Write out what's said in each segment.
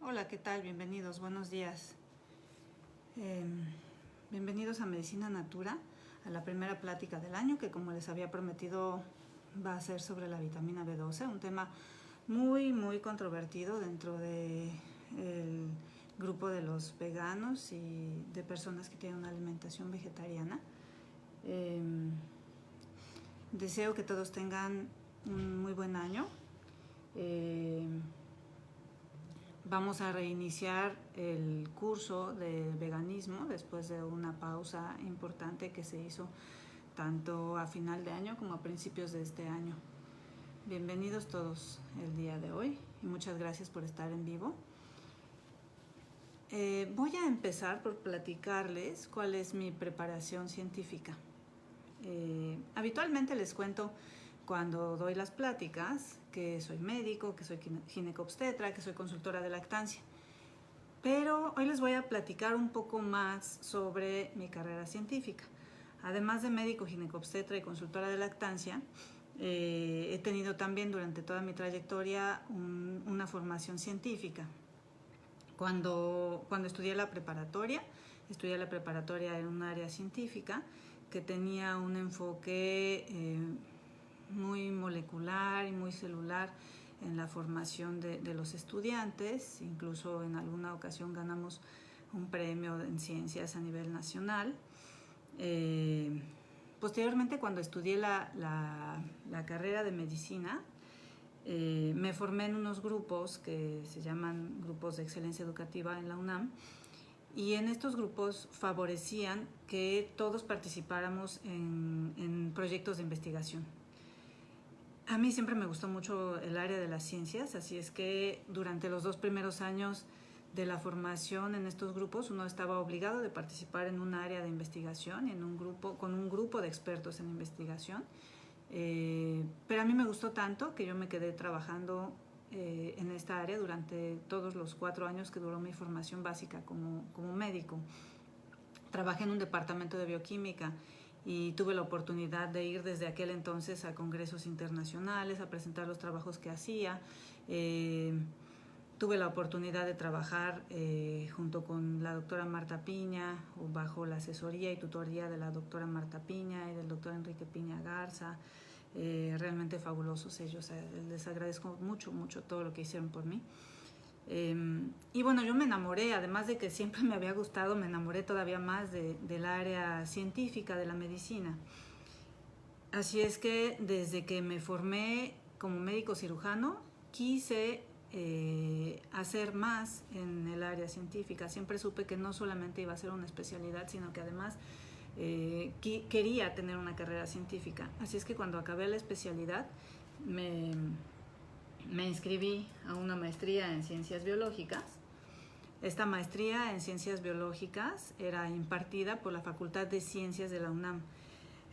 Hola, ¿qué tal? Bienvenidos, buenos días. Bienvenidos a Medicina Natura, a la primera plática del año, que como les había prometido va a ser sobre la vitamina B12, un tema muy controvertido dentro del grupo de los veganos y de personas que tienen una alimentación vegetariana. Deseo que todos tengan un muy buen año. Vamos a reiniciar el curso de veganismo después de una pausa importante que se hizo tanto a final de año como a principios de este año. Bienvenidos todos el día de hoy y muchas gracias por estar en vivo. Voy a empezar por platicarles cuál es mi preparación científica. Habitualmente les cuento cuando doy las pláticas que soy médico, que soy ginecobstetra, que soy consultora de lactancia. Pero hoy les voy a platicar un poco más sobre mi carrera científica. Además de médico, ginecobstetra y consultora de lactancia, he tenido también durante toda mi trayectoria una formación científica. Cuando estudié la preparatoria en un área científica que tenía un enfoque muy molecular y muy celular en la formación de los estudiantes. Incluso en alguna ocasión ganamos un premio en ciencias a nivel nacional. Posteriormente, cuando estudié la carrera de medicina, me formé en unos grupos que se llaman grupos de excelencia educativa en la UNAM, y en estos grupos favorecían que todos participáramos en proyectos de investigación. A mí siempre me gustó mucho el área de las ciencias, así es que durante los 2 primeros años de la formación en estos grupos uno estaba obligado de participar en un área de investigación, con un grupo de expertos en investigación. Pero a mí me gustó tanto que yo me quedé trabajando en esta área durante todos los 4 años que duró mi formación básica como médico. Trabajé en un departamento de bioquímica y tuve la oportunidad de ir desde aquel entonces a congresos internacionales, a presentar los trabajos que hacía. Tuve la oportunidad de trabajar junto con la doctora Marta Piña, o bajo la asesoría y tutoría de la doctora Marta Piña y del doctor Enrique Piña Garza. Realmente fabulosos ellos, les agradezco mucho todo lo que hicieron por mí. Y bueno, yo me enamoré, además de que siempre me había gustado, me enamoré todavía más del área científica de la medicina. Así es que desde que me formé como médico cirujano, quise hacer más en el área científica. Siempre supe que no solamente iba a ser una especialidad, sino que además quería tener una carrera científica. Así es que cuando acabé la especialidad, me inscribí a una maestría en ciencias biológicas. Esta maestría en ciencias biológicas era impartida por la Facultad de Ciencias de la UNAM.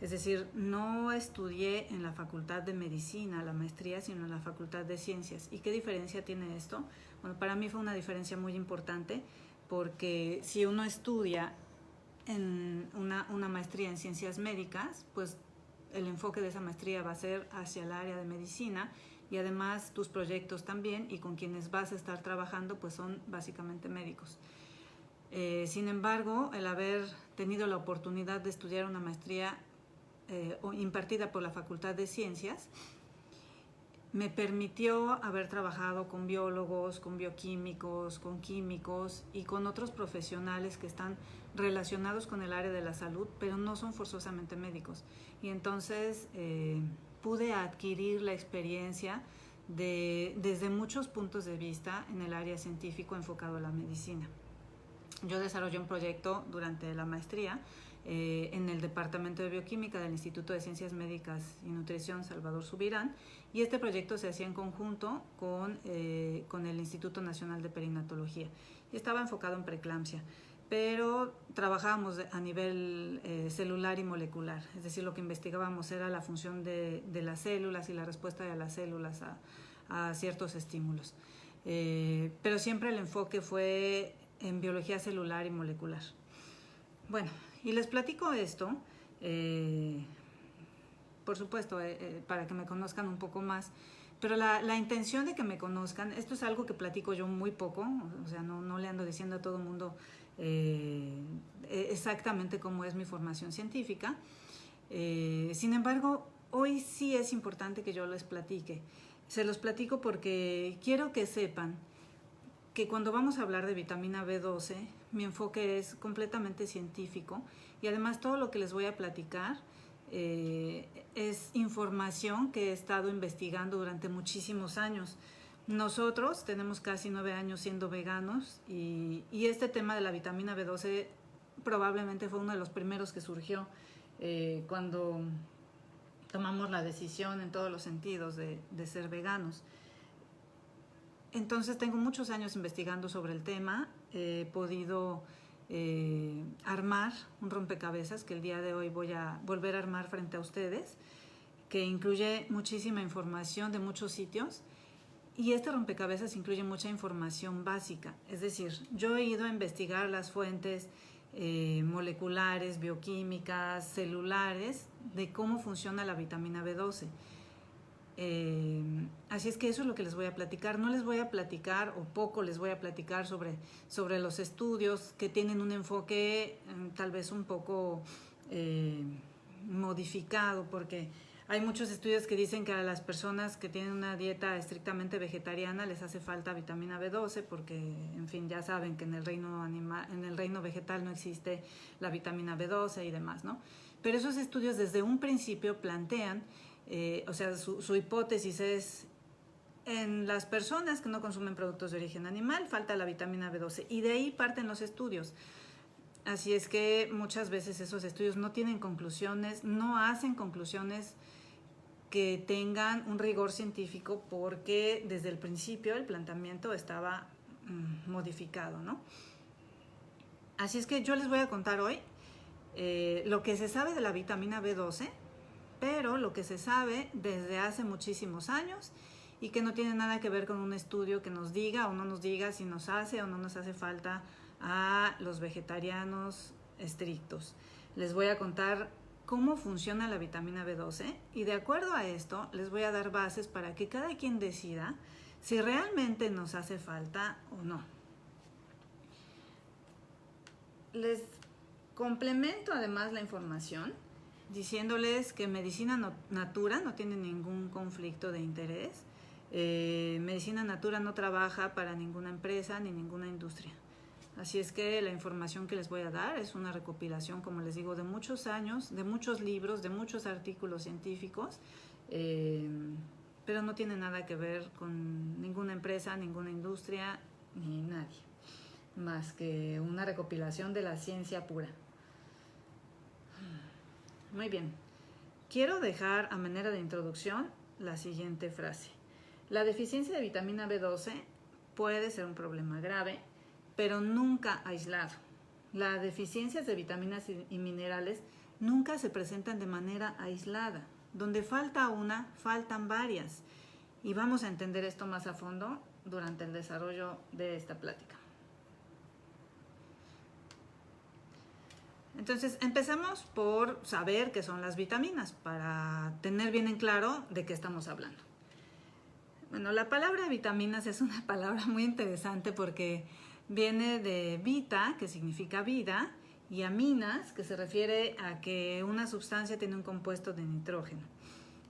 Es decir, no estudié en la Facultad de Medicina la maestría, sino en la Facultad de Ciencias. ¿Y qué diferencia tiene esto? Bueno, para mí fue una diferencia muy importante, porque si uno estudia en una maestría en ciencias médicas, pues el enfoque de esa maestría va a ser hacia el área de medicina, y además tus proyectos también, y con quienes vas a estar trabajando pues son básicamente médicos. Sin embargo, el haber tenido la oportunidad de estudiar una maestría impartida por la Facultad de Ciencias me permitió haber trabajado con biólogos, con bioquímicos, con químicos y con otros profesionales que están relacionados con el área de la salud, pero no son forzosamente médicos. Y entonces pude adquirir la experiencia desde muchos puntos de vista en el área científico enfocado a la medicina. Yo desarrollé un proyecto durante la maestría en el Departamento de Bioquímica del Instituto de Ciencias Médicas y Nutrición Salvador Subirán, y este proyecto se hacía en conjunto con el Instituto Nacional de Perinatología y estaba enfocado en preeclampsia, pero trabajábamos a nivel celular y molecular, es decir, lo que investigábamos era la función de las células y la respuesta de las células a ciertos estímulos, pero siempre el enfoque fue en biología celular y molecular. Bueno, y les platico esto, por supuesto, para que me conozcan un poco más, pero la intención de que me conozcan, esto es algo que platico yo muy poco, o sea, no le ando diciendo a todo el mundo exactamente cómo es mi formación científica. Sin embargo, hoy sí es importante que yo les platique. Se los platico porque quiero que sepan que cuando vamos a hablar de vitamina B12, mi enfoque es completamente científico y además todo lo que les voy a platicar es información que he estado investigando durante muchísimos años. Nosotros tenemos casi 9 años siendo veganos y este tema de la vitamina B12 probablemente fue uno de los primeros que surgió cuando tomamos la decisión en todos los sentidos de ser veganos. Entonces tengo muchos años investigando sobre el tema, he podido armar un rompecabezas que el día de hoy voy a volver a armar frente a ustedes, que incluye muchísima información de muchos sitios y este rompecabezas incluye mucha información básica, es decir, yo he ido a investigar las fuentes moleculares, bioquímicas, celulares de cómo funciona la vitamina B12. Así es que eso es lo que les voy a platicar. No les voy a platicar, o poco les voy a platicar sobre los estudios que tienen un enfoque tal vez un poco modificado, porque hay muchos estudios que dicen que a las personas que tienen una dieta estrictamente vegetariana les hace falta vitamina B12 porque, en fin, ya saben que en el reino vegetal no existe la vitamina B12 y demás, ¿no? Pero esos estudios desde un principio plantean o sea, su hipótesis es en las personas que no consumen productos de origen animal falta la vitamina B12 y de ahí parten los estudios. Así es que muchas veces esos estudios no tienen conclusiones, no hacen conclusiones que tengan un rigor científico porque desde el principio el planteamiento estaba modificado, ¿no? Así es que yo les voy a contar hoy lo que se sabe de la vitamina B12, pero lo que se sabe desde hace muchísimos años y que no tiene nada que ver con un estudio que nos diga o no nos diga si nos hace o no nos hace falta a los vegetarianos estrictos. Les voy a contar cómo funciona la vitamina B12 y de acuerdo a esto les voy a dar bases para que cada quien decida si realmente nos hace falta o no. Les complemento además la información diciéndoles que Medicina Natura no tiene ningún conflicto de interés. Medicina Natura no trabaja para ninguna empresa ni ninguna industria. Así es que la información que les voy a dar es una recopilación, como les digo, de muchos años, de muchos libros, de muchos artículos científicos, pero no tiene nada que ver con ninguna empresa, ninguna industria, ni nadie, más que una recopilación de la ciencia pura. Muy bien, quiero dejar a manera de introducción la siguiente frase. La deficiencia de vitamina B12 puede ser un problema grave, pero nunca aislado. Las deficiencias de vitaminas y minerales nunca se presentan de manera aislada. Donde falta una, faltan varias. Y vamos a entender esto más a fondo durante el desarrollo de esta plática. Entonces, empezamos por saber qué son las vitaminas, para tener bien en claro de qué estamos hablando. Bueno, la palabra vitaminas es una palabra muy interesante porque viene de vita, que significa vida, y aminas, que se refiere a que una sustancia tiene un compuesto de nitrógeno,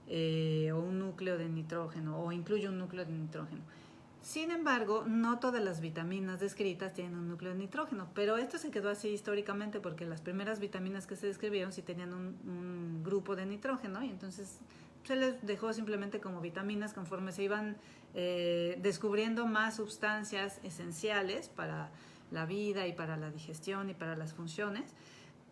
o un núcleo de nitrógeno, o incluye un núcleo de nitrógeno. Sin embargo, no todas las vitaminas descritas tienen un núcleo de nitrógeno, pero esto se quedó así históricamente porque las primeras vitaminas que se describieron sí tenían un grupo de nitrógeno y entonces se les dejó simplemente como vitaminas. Conforme se iban descubriendo más sustancias esenciales para la vida y para la digestión y para las funciones,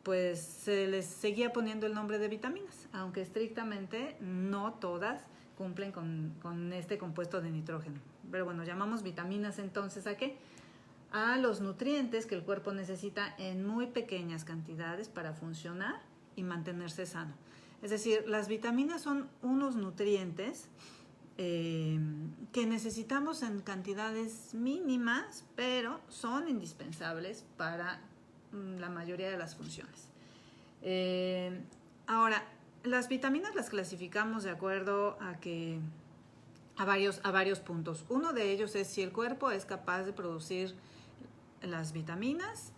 pues se les seguía poniendo el nombre de vitaminas, aunque estrictamente no todas cumplen con este compuesto de nitrógeno. Pero bueno, llamamos vitaminas entonces ¿a qué? A los nutrientes que el cuerpo necesita en muy pequeñas cantidades para funcionar y mantenerse sano. Es decir, las vitaminas son unos nutrientes que necesitamos en cantidades mínimas, pero son indispensables para la mayoría de las funciones. Ahora, las vitaminas las clasificamos de acuerdo a que a varios puntos. Uno de ellos es si el cuerpo es capaz de producir las vitaminas,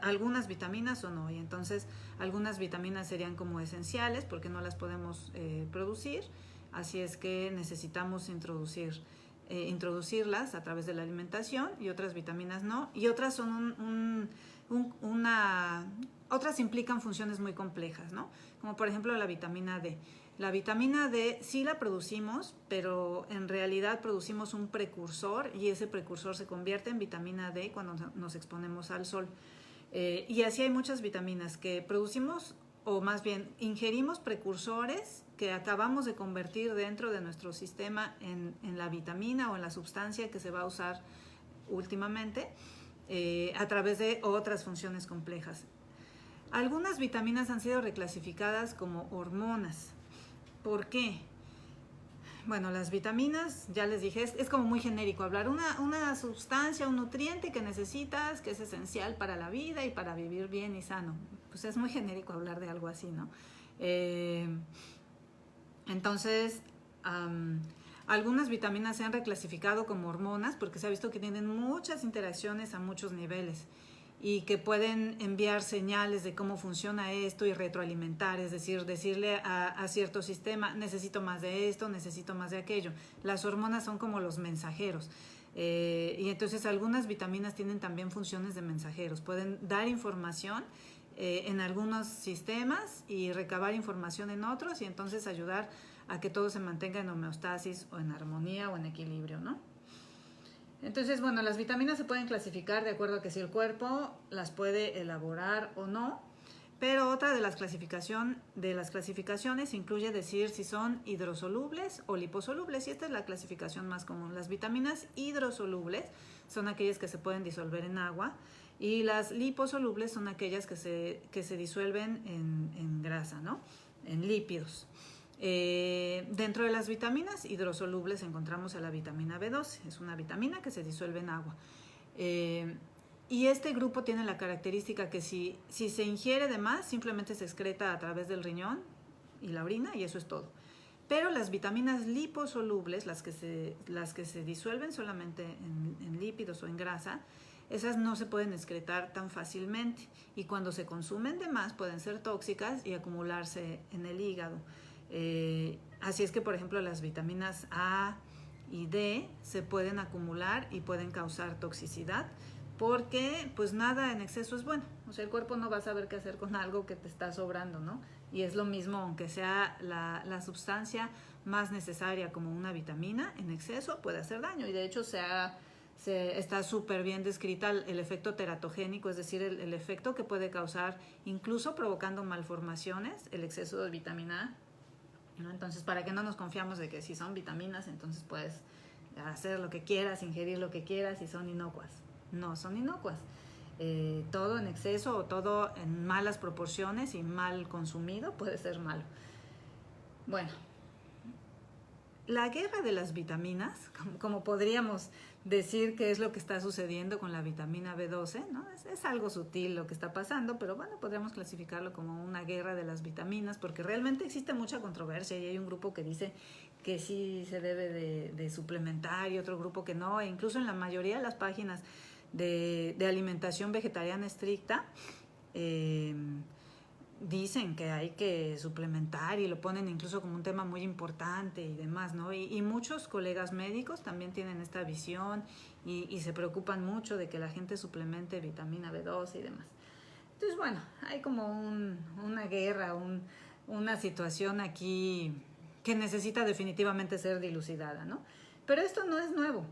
algunas vitaminas o no. Y entonces algunas vitaminas serían como esenciales porque no las podemos producir. Así es que necesitamos introducirlas a través de la alimentación, y otras vitaminas no. Y otras son otras implican funciones muy complejas, ¿no? Como por ejemplo la vitamina D. La vitamina D sí la producimos, pero en realidad producimos un precursor, y ese precursor se convierte en vitamina D cuando nos exponemos al sol. Y así hay muchas vitaminas que producimos, o más bien ingerimos precursores que acabamos de convertir dentro de nuestro sistema en la vitamina o en la sustancia que se va a usar últimamente a través de otras funciones complejas. Algunas vitaminas han sido reclasificadas como hormonas. ¿Por qué? Bueno, las vitaminas, ya les dije, es como muy genérico hablar una sustancia, un nutriente que necesitas, que es esencial para la vida y para vivir bien y sano. Pues es muy genérico hablar de algo así, ¿no? Entonces, algunas vitaminas se han reclasificado como hormonas porque se ha visto que tienen muchas interacciones a muchos niveles y que pueden enviar señales de cómo funciona esto y retroalimentar, es decir, decirle a cierto sistema, necesito más de esto, necesito más de aquello. Las hormonas son como los mensajeros. Y entonces algunas vitaminas tienen también funciones de mensajeros, pueden dar información en algunos sistemas y recabar información en otros, y entonces ayudar a que todo se mantenga en homeostasis o en armonía o en equilibrio, ¿no? Entonces, bueno, las vitaminas se pueden clasificar de acuerdo a que si el cuerpo las puede elaborar o no, pero otra de las clasificaciones incluye decir si son hidrosolubles o liposolubles, y esta es la clasificación más común. Las vitaminas hidrosolubles son aquellas que se pueden disolver en agua, y las liposolubles son aquellas que se disuelven en grasa, ¿no? En lípidos. Dentro de las vitaminas hidrosolubles encontramos a la vitamina B12, es una vitamina que se disuelve en agua. Y este grupo tiene la característica que si se ingiere de más, simplemente se excreta a través del riñón y la orina, y eso es todo. Pero las vitaminas liposolubles, las que se disuelven solamente en lípidos o en grasa, esas no se pueden excretar tan fácilmente, y cuando se consumen de más pueden ser tóxicas y acumularse en el hígado. Así es que, por ejemplo, las vitaminas A y D se pueden acumular y pueden causar toxicidad, porque pues nada en exceso es bueno. O sea, el cuerpo no va a saber qué hacer con algo que te está sobrando, ¿no? Y es lo mismo, aunque sea la sustancia más necesaria como una vitamina, en exceso puede hacer daño. Y de hecho está súper bien descrita el efecto teratogénico, es decir, el efecto que puede causar, incluso provocando malformaciones, el exceso de vitamina A, ¿no? Entonces, para que no nos confiamos de que si son vitaminas, entonces puedes hacer lo que quieras, ingerir lo que quieras y son inocuas. No son inocuas. Todo en exceso o todo en malas proporciones y mal consumido puede ser malo. Bueno, la guerra de las vitaminas, como podríamos decir que es lo que está sucediendo con la vitamina B12, ¿no? Es algo sutil lo que está pasando, pero bueno, podríamos clasificarlo como una guerra de las vitaminas, porque realmente existe mucha controversia, y hay un grupo que dice que sí se debe de suplementar y otro grupo que no, e incluso en la mayoría de las páginas de alimentación vegetariana estricta dicen que hay que suplementar y lo ponen incluso como un tema muy importante y demás, ¿no? Y muchos colegas médicos también tienen esta visión y se preocupan mucho de que la gente suplemente vitamina B12 y demás. Entonces, bueno, hay como una guerra, una situación aquí que necesita definitivamente ser dilucidada, ¿no? Pero esto no es nuevo.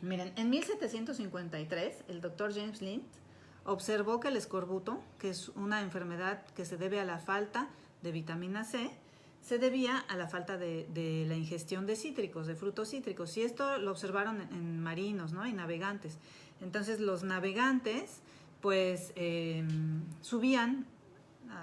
Miren, en 1753 el doctor James Lind observó que el escorbuto, que es una enfermedad que se debe a la falta de vitamina C, se debía a la falta de la ingestión de cítricos, de frutos cítricos. Y esto lo observaron en marinos, ¿no? Y navegantes. Entonces los navegantes pues subían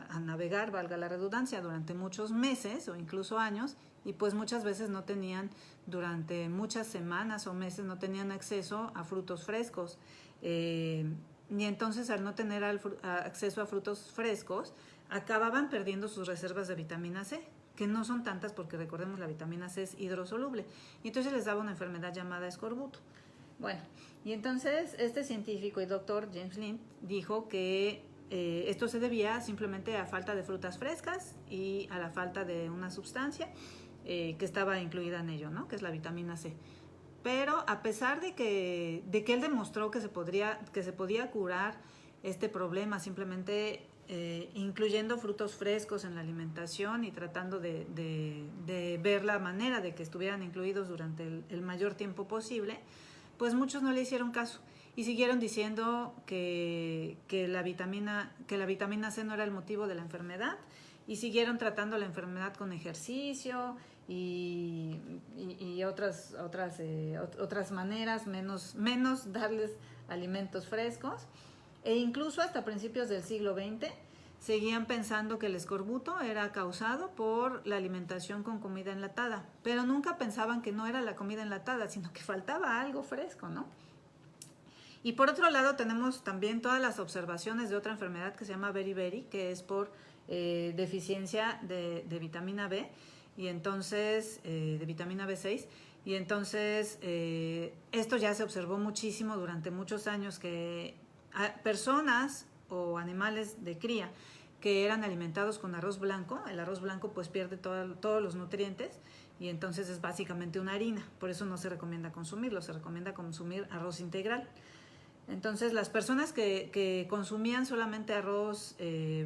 a navegar, valga la redundancia, durante muchos meses o incluso años, y pues muchas veces no tenían, durante muchas semanas o meses no tenían acceso a frutos frescos. Y entonces, al no tener acceso a frutos frescos, acababan perdiendo sus reservas de vitamina C, que no son tantas porque recordemos la vitamina C es hidrosoluble. Y entonces les daba una enfermedad llamada escorbuto. Bueno, y entonces este científico y doctor James Lind dijo que esto se debía simplemente a falta de frutas frescas y a la falta de una sustancia que estaba incluida en ello, ¿no? Que es la vitamina C. Pero a pesar de que él demostró que se podía curar este problema simplemente incluyendo frutos frescos en la alimentación y tratando de ver la manera de que estuvieran incluidos durante el mayor tiempo posible, pues muchos no le hicieron caso y siguieron diciendo que la vitamina C no era el motivo de la enfermedad y siguieron tratando la enfermedad con ejercicio y otras maneras, menos darles alimentos frescos, e incluso hasta principios del siglo XX seguían pensando que el escorbuto era causado por la alimentación con comida enlatada, pero nunca pensaban que no era la comida enlatada, sino que faltaba algo fresco, ¿no? Y por otro lado tenemos también todas las observaciones de otra enfermedad que se llama beriberi, que es por deficiencia de vitamina B, y entonces de vitamina B6, y entonces esto ya se observó muchísimo durante muchos años, que personas o animales de cría que eran alimentados con arroz blanco, el arroz blanco pues pierde todos los nutrientes y entonces es básicamente una harina, por eso no se recomienda consumirlo, se recomienda consumir arroz integral. Entonces las personas que consumían solamente arroz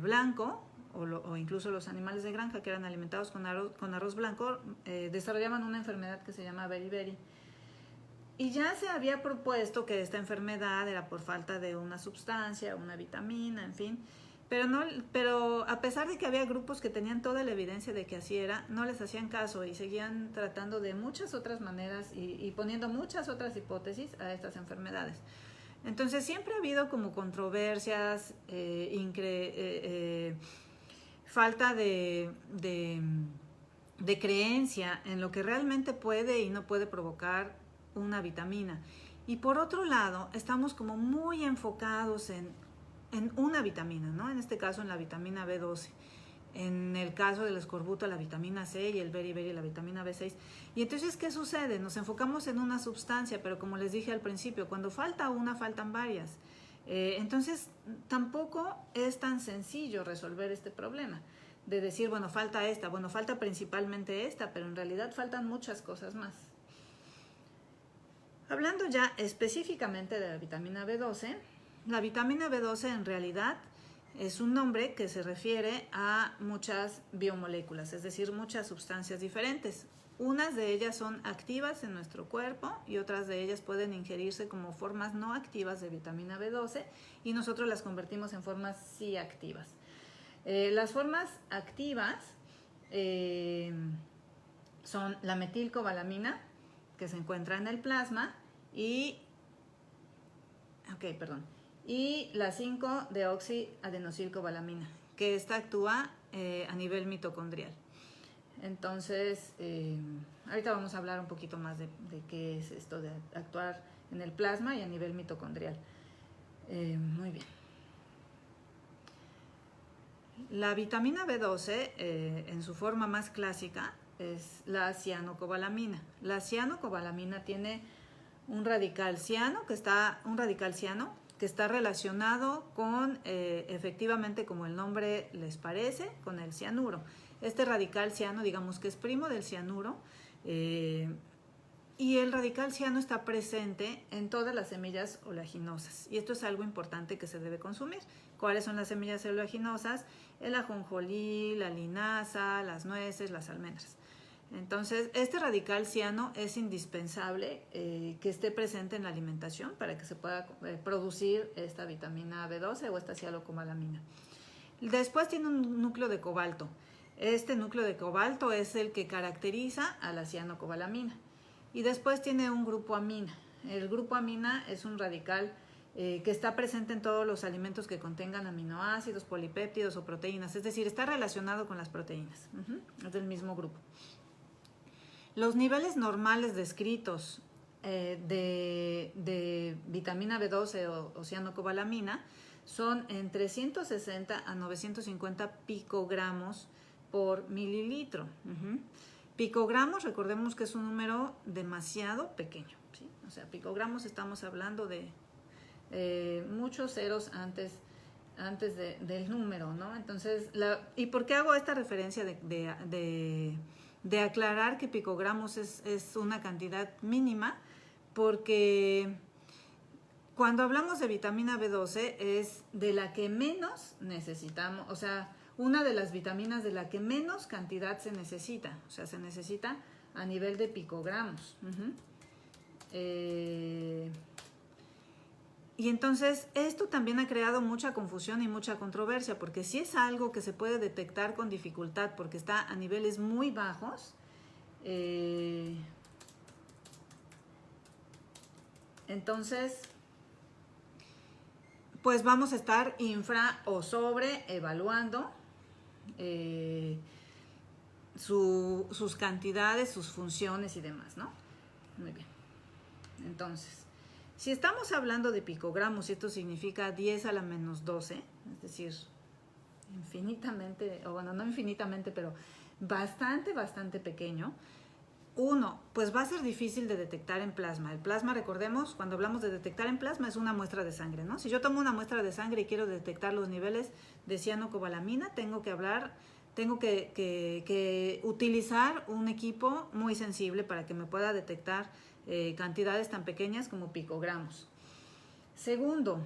blanco o incluso los animales de granja que eran alimentados con arroz blanco desarrollaban una enfermedad que se llama beriberi. Y ya se había propuesto que esta enfermedad era por falta de una sustancia, una vitamina, en fin, pero a pesar de que había grupos que tenían toda la evidencia de que así era, no les hacían caso y seguían tratando de muchas otras maneras y poniendo muchas otras hipótesis a estas enfermedades. Entonces siempre ha habido como controversias, falta de creencia en lo que realmente puede y no puede provocar una vitamina. Y por otro lado, estamos como muy enfocados en una vitamina, ¿no? En este caso en la vitamina B12. En el caso del escorbuto, la vitamina C, y el beriberi, la vitamina B6. Y entonces, ¿qué sucede? Nos enfocamos en una sustancia, pero como les dije al principio, cuando falta una, faltan varias. Entonces, tampoco es tan sencillo resolver este problema de decir, bueno, falta esta, bueno, falta principalmente esta, pero en realidad faltan muchas cosas más. Hablando ya específicamente de la vitamina B12, la vitamina B12 en realidad es un nombre que se refiere a muchas biomoléculas, es decir, muchas sustancias diferentes. Unas de ellas son activas en nuestro cuerpo y otras de ellas pueden ingerirse como formas no activas de vitamina B12 y nosotros las convertimos en formas sí activas. Las formas activas son la metilcobalamina, que se encuentra en el plasma, y la 5-deoxiadenosilcobalamina, que esta actúa a nivel mitocondrial. Entonces, ahorita vamos a hablar un poquito más de qué es esto de actuar en el plasma y a nivel mitocondrial. Muy bien. La vitamina B12, en su forma más clásica, es la cianocobalamina. La cianocobalamina tiene un radical ciano que está relacionado con, efectivamente, como el nombre les parece, con el cianuro. Este radical ciano, digamos que es primo del cianuro, y el radical ciano está presente en todas las semillas oleaginosas. Y esto es algo importante que se debe consumir. ¿Cuáles son las semillas oleaginosas? El ajonjolí, la linaza, las nueces, las almendras. Entonces, este radical ciano es indispensable que esté presente en la alimentación para que se pueda producir esta vitamina B12 o esta cianocobalamina. Después tiene un núcleo de cobalto. Este núcleo de cobalto es el que caracteriza a la cianocobalamina. Y después tiene un grupo amina. El grupo amina es un radical que está presente en todos los alimentos que contengan aminoácidos, polipéptidos o proteínas. Es decir, está relacionado con las proteínas. Es del mismo grupo. Los niveles normales descritos de vitamina B12 o cianocobalamina son entre 160 a 950 picogramos por mililitro. Picogramos, recordemos que es un número demasiado pequeño, ¿sí? O sea, picogramos estamos hablando de muchos ceros antes del número, ¿no? Entonces, ¿y por qué hago esta referencia de aclarar que picogramos es una cantidad mínima? Porque cuando hablamos de vitamina B12 es de la que menos necesitamos, o sea, una de las vitaminas de la que menos cantidad se necesita, o sea, se necesita a nivel de picogramos. Y entonces esto también ha creado mucha confusión y mucha controversia, porque si es algo que se puede detectar con dificultad porque está a niveles muy bajos, entonces pues vamos a estar infra o sobre evaluando sus cantidades, sus funciones y demás, ¿no? Muy bien. Entonces, si estamos hablando de picogramos, y esto significa 10 a la menos 12, es decir, infinitamente, o bueno, no infinitamente, pero bastante pequeño, pues va a ser difícil de detectar en plasma. El plasma, recordemos, cuando hablamos de detectar en plasma, es una muestra de sangre, ¿no? Si yo tomo una muestra de sangre y quiero detectar los niveles de cianocobalamina, tengo que utilizar un equipo muy sensible para que me pueda detectar cantidades tan pequeñas como picogramos. Segundo,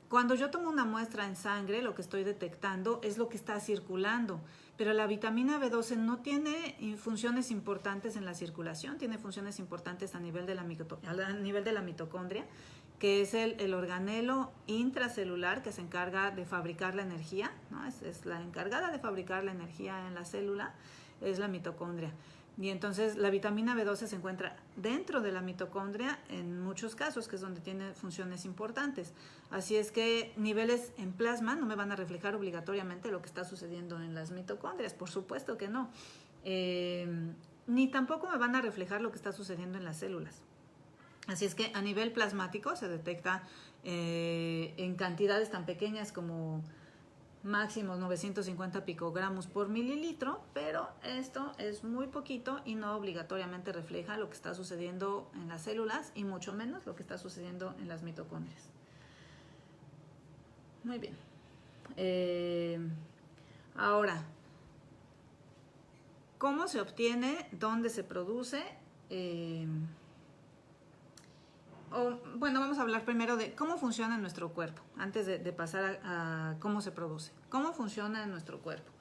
cuando yo tomo una muestra en sangre, lo que estoy detectando es lo que está circulando, pero la vitamina B12 no tiene funciones importantes en la circulación, tiene funciones importantes a nivel de la mitocondria, que es el organelo intracelular que se encarga de fabricar la energía, ¿no? Es la encargada de fabricar la energía en la célula, es la mitocondria. Y entonces la vitamina B12 se encuentra dentro de la mitocondria en muchos casos, que es donde tiene funciones importantes. Así es que niveles en plasma no me van a reflejar obligatoriamente lo que está sucediendo en las mitocondrias, por supuesto que no. Ni tampoco me van a reflejar lo que está sucediendo en las células. Así es que a nivel plasmático se detecta en cantidades tan pequeñas como máximos 950 picogramos por mililitro, pero esto es muy poquito y no obligatoriamente refleja lo que está sucediendo en las células y mucho menos lo que está sucediendo en las mitocondrias. Muy bien. Ahora, ¿cómo se obtiene? ¿Dónde se produce? Bueno, vamos a hablar primero de cómo funciona en nuestro cuerpo, antes de pasar a cómo se produce. ¿Cómo funciona en nuestro cuerpo?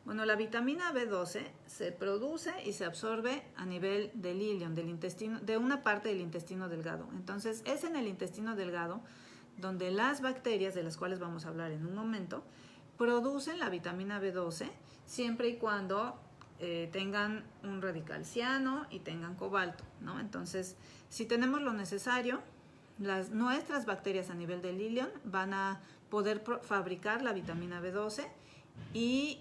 Bueno, la vitamina B12 se produce y se absorbe a nivel del ilion, del intestino, de una parte del intestino delgado. Entonces, es en el intestino delgado donde las bacterias, de las cuales vamos a hablar en un momento, producen la vitamina B12 siempre y cuando tengan un radical ciano y tengan cobalto, ¿no? Entonces, si tenemos lo necesario, nuestras bacterias a nivel del ilion van a poder fabricar la vitamina B12 y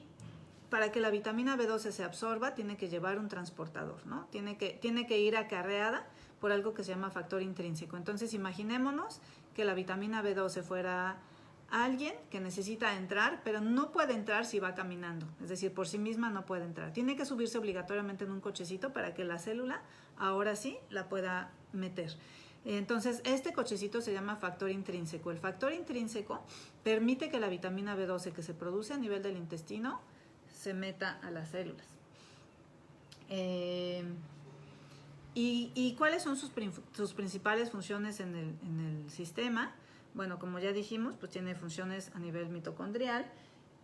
para que la vitamina B12 se absorba tiene que llevar un transportador, ¿no? Tiene que ir acarreada por algo que se llama factor intrínseco. Entonces, imaginémonos que la vitamina B12 fuera alguien que necesita entrar, pero no puede entrar si va caminando, es decir, por sí misma no puede entrar. Tiene que subirse obligatoriamente en un cochecito para que la célula ahora sí la pueda meter. Entonces, este cochecito se llama factor intrínseco. El factor intrínseco permite que la vitamina B12 que se produce a nivel del intestino se meta a las células. ¿Y cuáles son sus principales funciones en el sistema? Bueno, como ya dijimos, pues tiene funciones a nivel mitocondrial.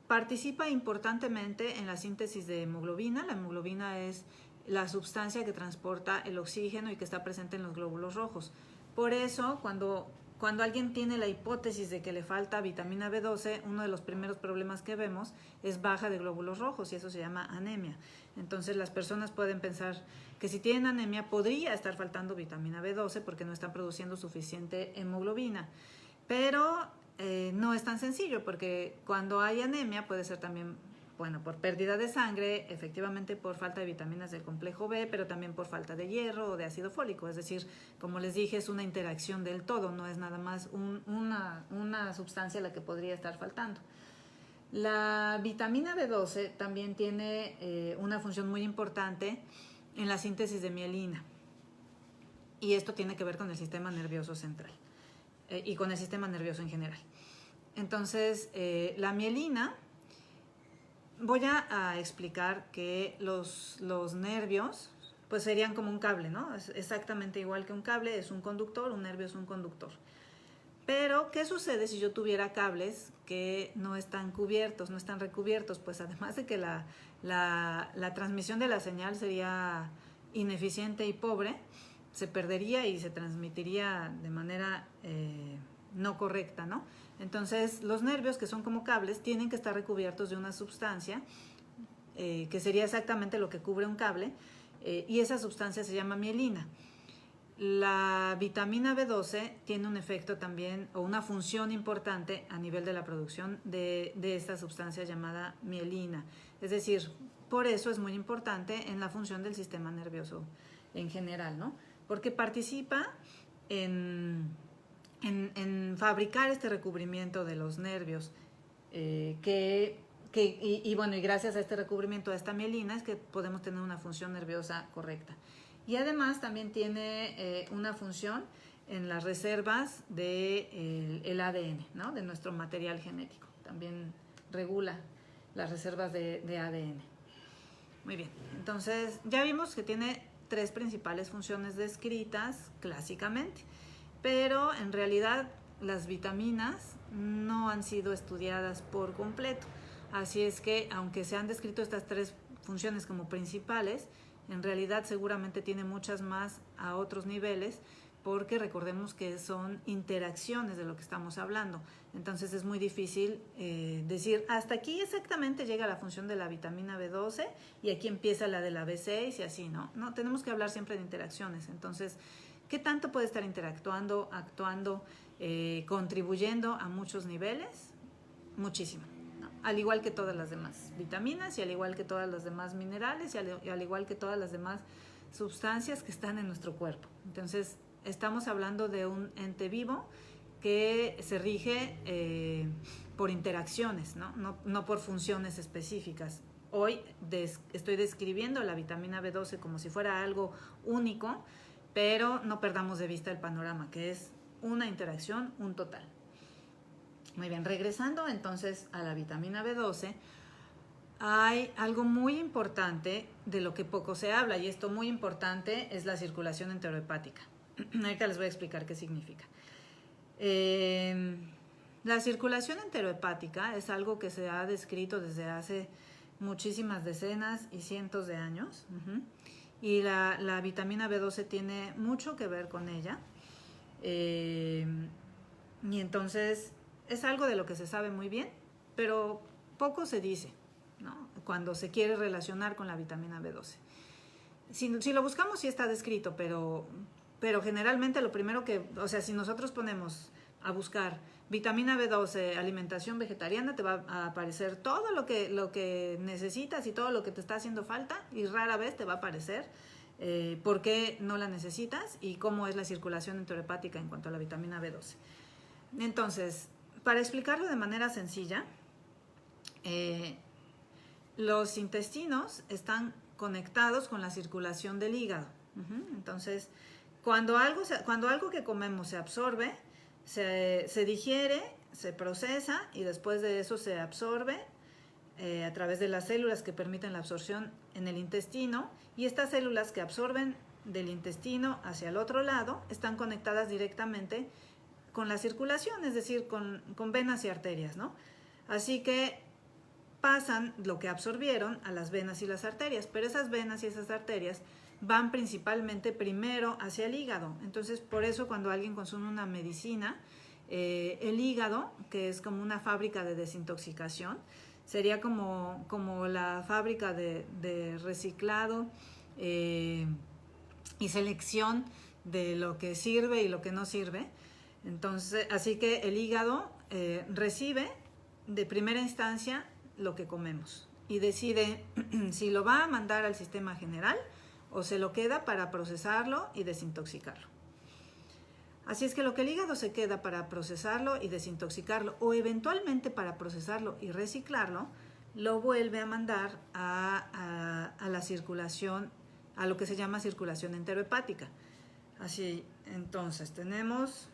Participa importantemente en la síntesis de hemoglobina. La hemoglobina es la sustancia que transporta el oxígeno y que está presente en los glóbulos rojos. Por eso, cuando alguien tiene la hipótesis de que le falta vitamina B12, uno de los primeros problemas que vemos es baja de glóbulos rojos y eso se llama anemia. Entonces las personas pueden pensar que si tienen anemia podría estar faltando vitamina B12 porque no están produciendo suficiente hemoglobina. Pero no es tan sencillo porque cuando hay anemia puede ser también, bueno, por pérdida de sangre, efectivamente por falta de vitaminas del complejo B, pero también por falta de hierro o de ácido fólico. Es decir, como les dije, es una interacción del todo, no es nada más una sustancia a la que podría estar faltando. La vitamina B12 también tiene una función muy importante en la síntesis de mielina. Y esto tiene que ver con el sistema nervioso central y con el sistema nervioso en general. Entonces, la mielina, voy a explicar que los nervios pues serían como un cable, ¿no? Es exactamente igual que un cable, es un conductor, un nervio es un conductor. Pero, ¿qué sucede si yo tuviera cables que no están cubiertos, no están recubiertos? Pues además de que la transmisión de la señal sería ineficiente y pobre, se perdería y se transmitiría de manera no correcta, ¿no? Entonces, los nervios, que son como cables, tienen que estar recubiertos de una sustancia que sería exactamente lo que cubre un cable, y esa sustancia se llama mielina. La vitamina B12 tiene un efecto también, o una función importante a nivel de la producción de esta sustancia llamada mielina. Es decir, por eso es muy importante en la función del sistema nervioso en general, ¿no? Porque participa en fabricar este recubrimiento de los nervios, y gracias a este recubrimiento, a esta mielina, es que podemos tener una función nerviosa correcta. Y además también tiene una función en las reservas del ADN, ¿no? De nuestro material genético. También regula las reservas de ADN. Muy bien, entonces ya vimos que tiene 3 principales funciones descritas clásicamente, pero en realidad las vitaminas no han sido estudiadas por completo. Así es que, aunque se han descrito estas 3 funciones como principales, en realidad seguramente tiene muchas más a otros niveles, porque recordemos que son interacciones de lo que estamos hablando. Entonces es muy difícil decir, hasta aquí exactamente llega la función de la vitamina B12 y aquí empieza la de la B6 y así, ¿no? No, tenemos que hablar siempre de interacciones. Entonces, ¿qué tanto puede estar interactuando, actuando, contribuyendo a muchos niveles? Muchísimo. Al igual que todas las demás vitaminas y al igual que todas las demás minerales y al igual que todas las demás sustancias que están en nuestro cuerpo. Entonces, estamos hablando de un ente vivo que se rige por interacciones, no por funciones específicas. Hoy estoy describiendo la vitamina B12 como si fuera algo único, pero no perdamos de vista el panorama, que es una interacción, un total. Muy bien, regresando entonces a la vitamina B12, hay algo muy importante de lo que poco se habla, y esto muy importante es la circulación enterohepática. Ahorita les voy a explicar qué significa. La circulación enterohepática es algo que se ha descrito desde hace muchísimas decenas y cientos de años, y la vitamina B12 tiene mucho que ver con ella, y entonces es algo de lo que se sabe muy bien, pero poco se dice, ¿no? Cuando se quiere relacionar con la vitamina B12. Si lo buscamos, sí está descrito, pero generalmente lo primero si nosotros ponemos a buscar vitamina B12, alimentación vegetariana, te va a aparecer todo lo que necesitas y todo lo que te está haciendo falta, y rara vez te va a aparecer por qué no la necesitas y cómo es la circulación enterohepática en cuanto a la vitamina B12. Entonces, para explicarlo de manera sencilla, los intestinos están conectados con la circulación del hígado. Entonces, cuando algo que comemos se absorbe, se digiere, se procesa y después de eso se absorbe a través de las células que permiten la absorción en el intestino, y estas células que absorben del intestino hacia el otro lado están conectadas directamente con la circulación, es decir, con venas y arterias, ¿no? Así que pasan lo que absorbieron a las venas y las arterias, pero esas venas y esas arterias van principalmente primero hacia el hígado. Entonces, por eso cuando alguien consume una medicina, el hígado, que es como una fábrica de desintoxicación, sería como la fábrica de reciclado y selección de lo que sirve y lo que no sirve. Entonces, así que el hígado recibe de primera instancia lo que comemos y decide si lo va a mandar al sistema general o se lo queda para procesarlo y desintoxicarlo. Así es que lo que el hígado se queda para procesarlo y desintoxicarlo, o eventualmente para procesarlo y reciclarlo, lo vuelve a mandar a la circulación, a lo que se llama circulación enterohepática. Así, entonces tenemos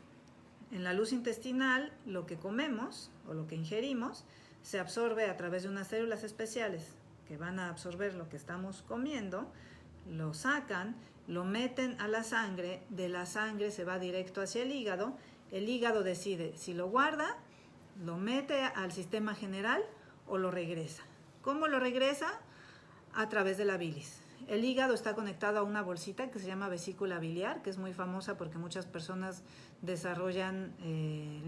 en la luz intestinal lo que comemos o lo que ingerimos, se absorbe a través de unas células especiales que van a absorber lo que estamos comiendo, lo sacan, lo meten a la sangre, de la sangre se va directo hacia el hígado decide si lo guarda, lo mete al sistema general o lo regresa. ¿Cómo lo regresa? A través de la bilis. El hígado está conectado a una bolsita que se llama vesícula biliar, que es muy famosa porque muchas personas desarrollan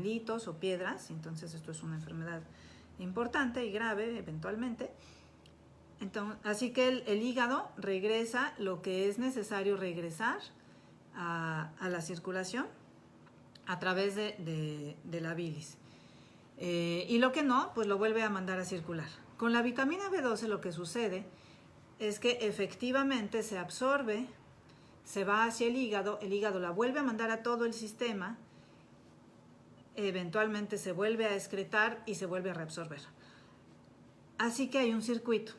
litos o piedras, entonces esto es una enfermedad importante y grave eventualmente. Entonces, así que el hígado regresa lo que es necesario regresar a la circulación a través de la bilis. Y lo que no, pues lo vuelve a mandar a circular. Con la vitamina B12 lo que sucede es que efectivamente se absorbe, se va hacia el hígado la vuelve a mandar a todo el sistema, eventualmente se vuelve a excretar y se vuelve a reabsorber. Así que hay un circuito.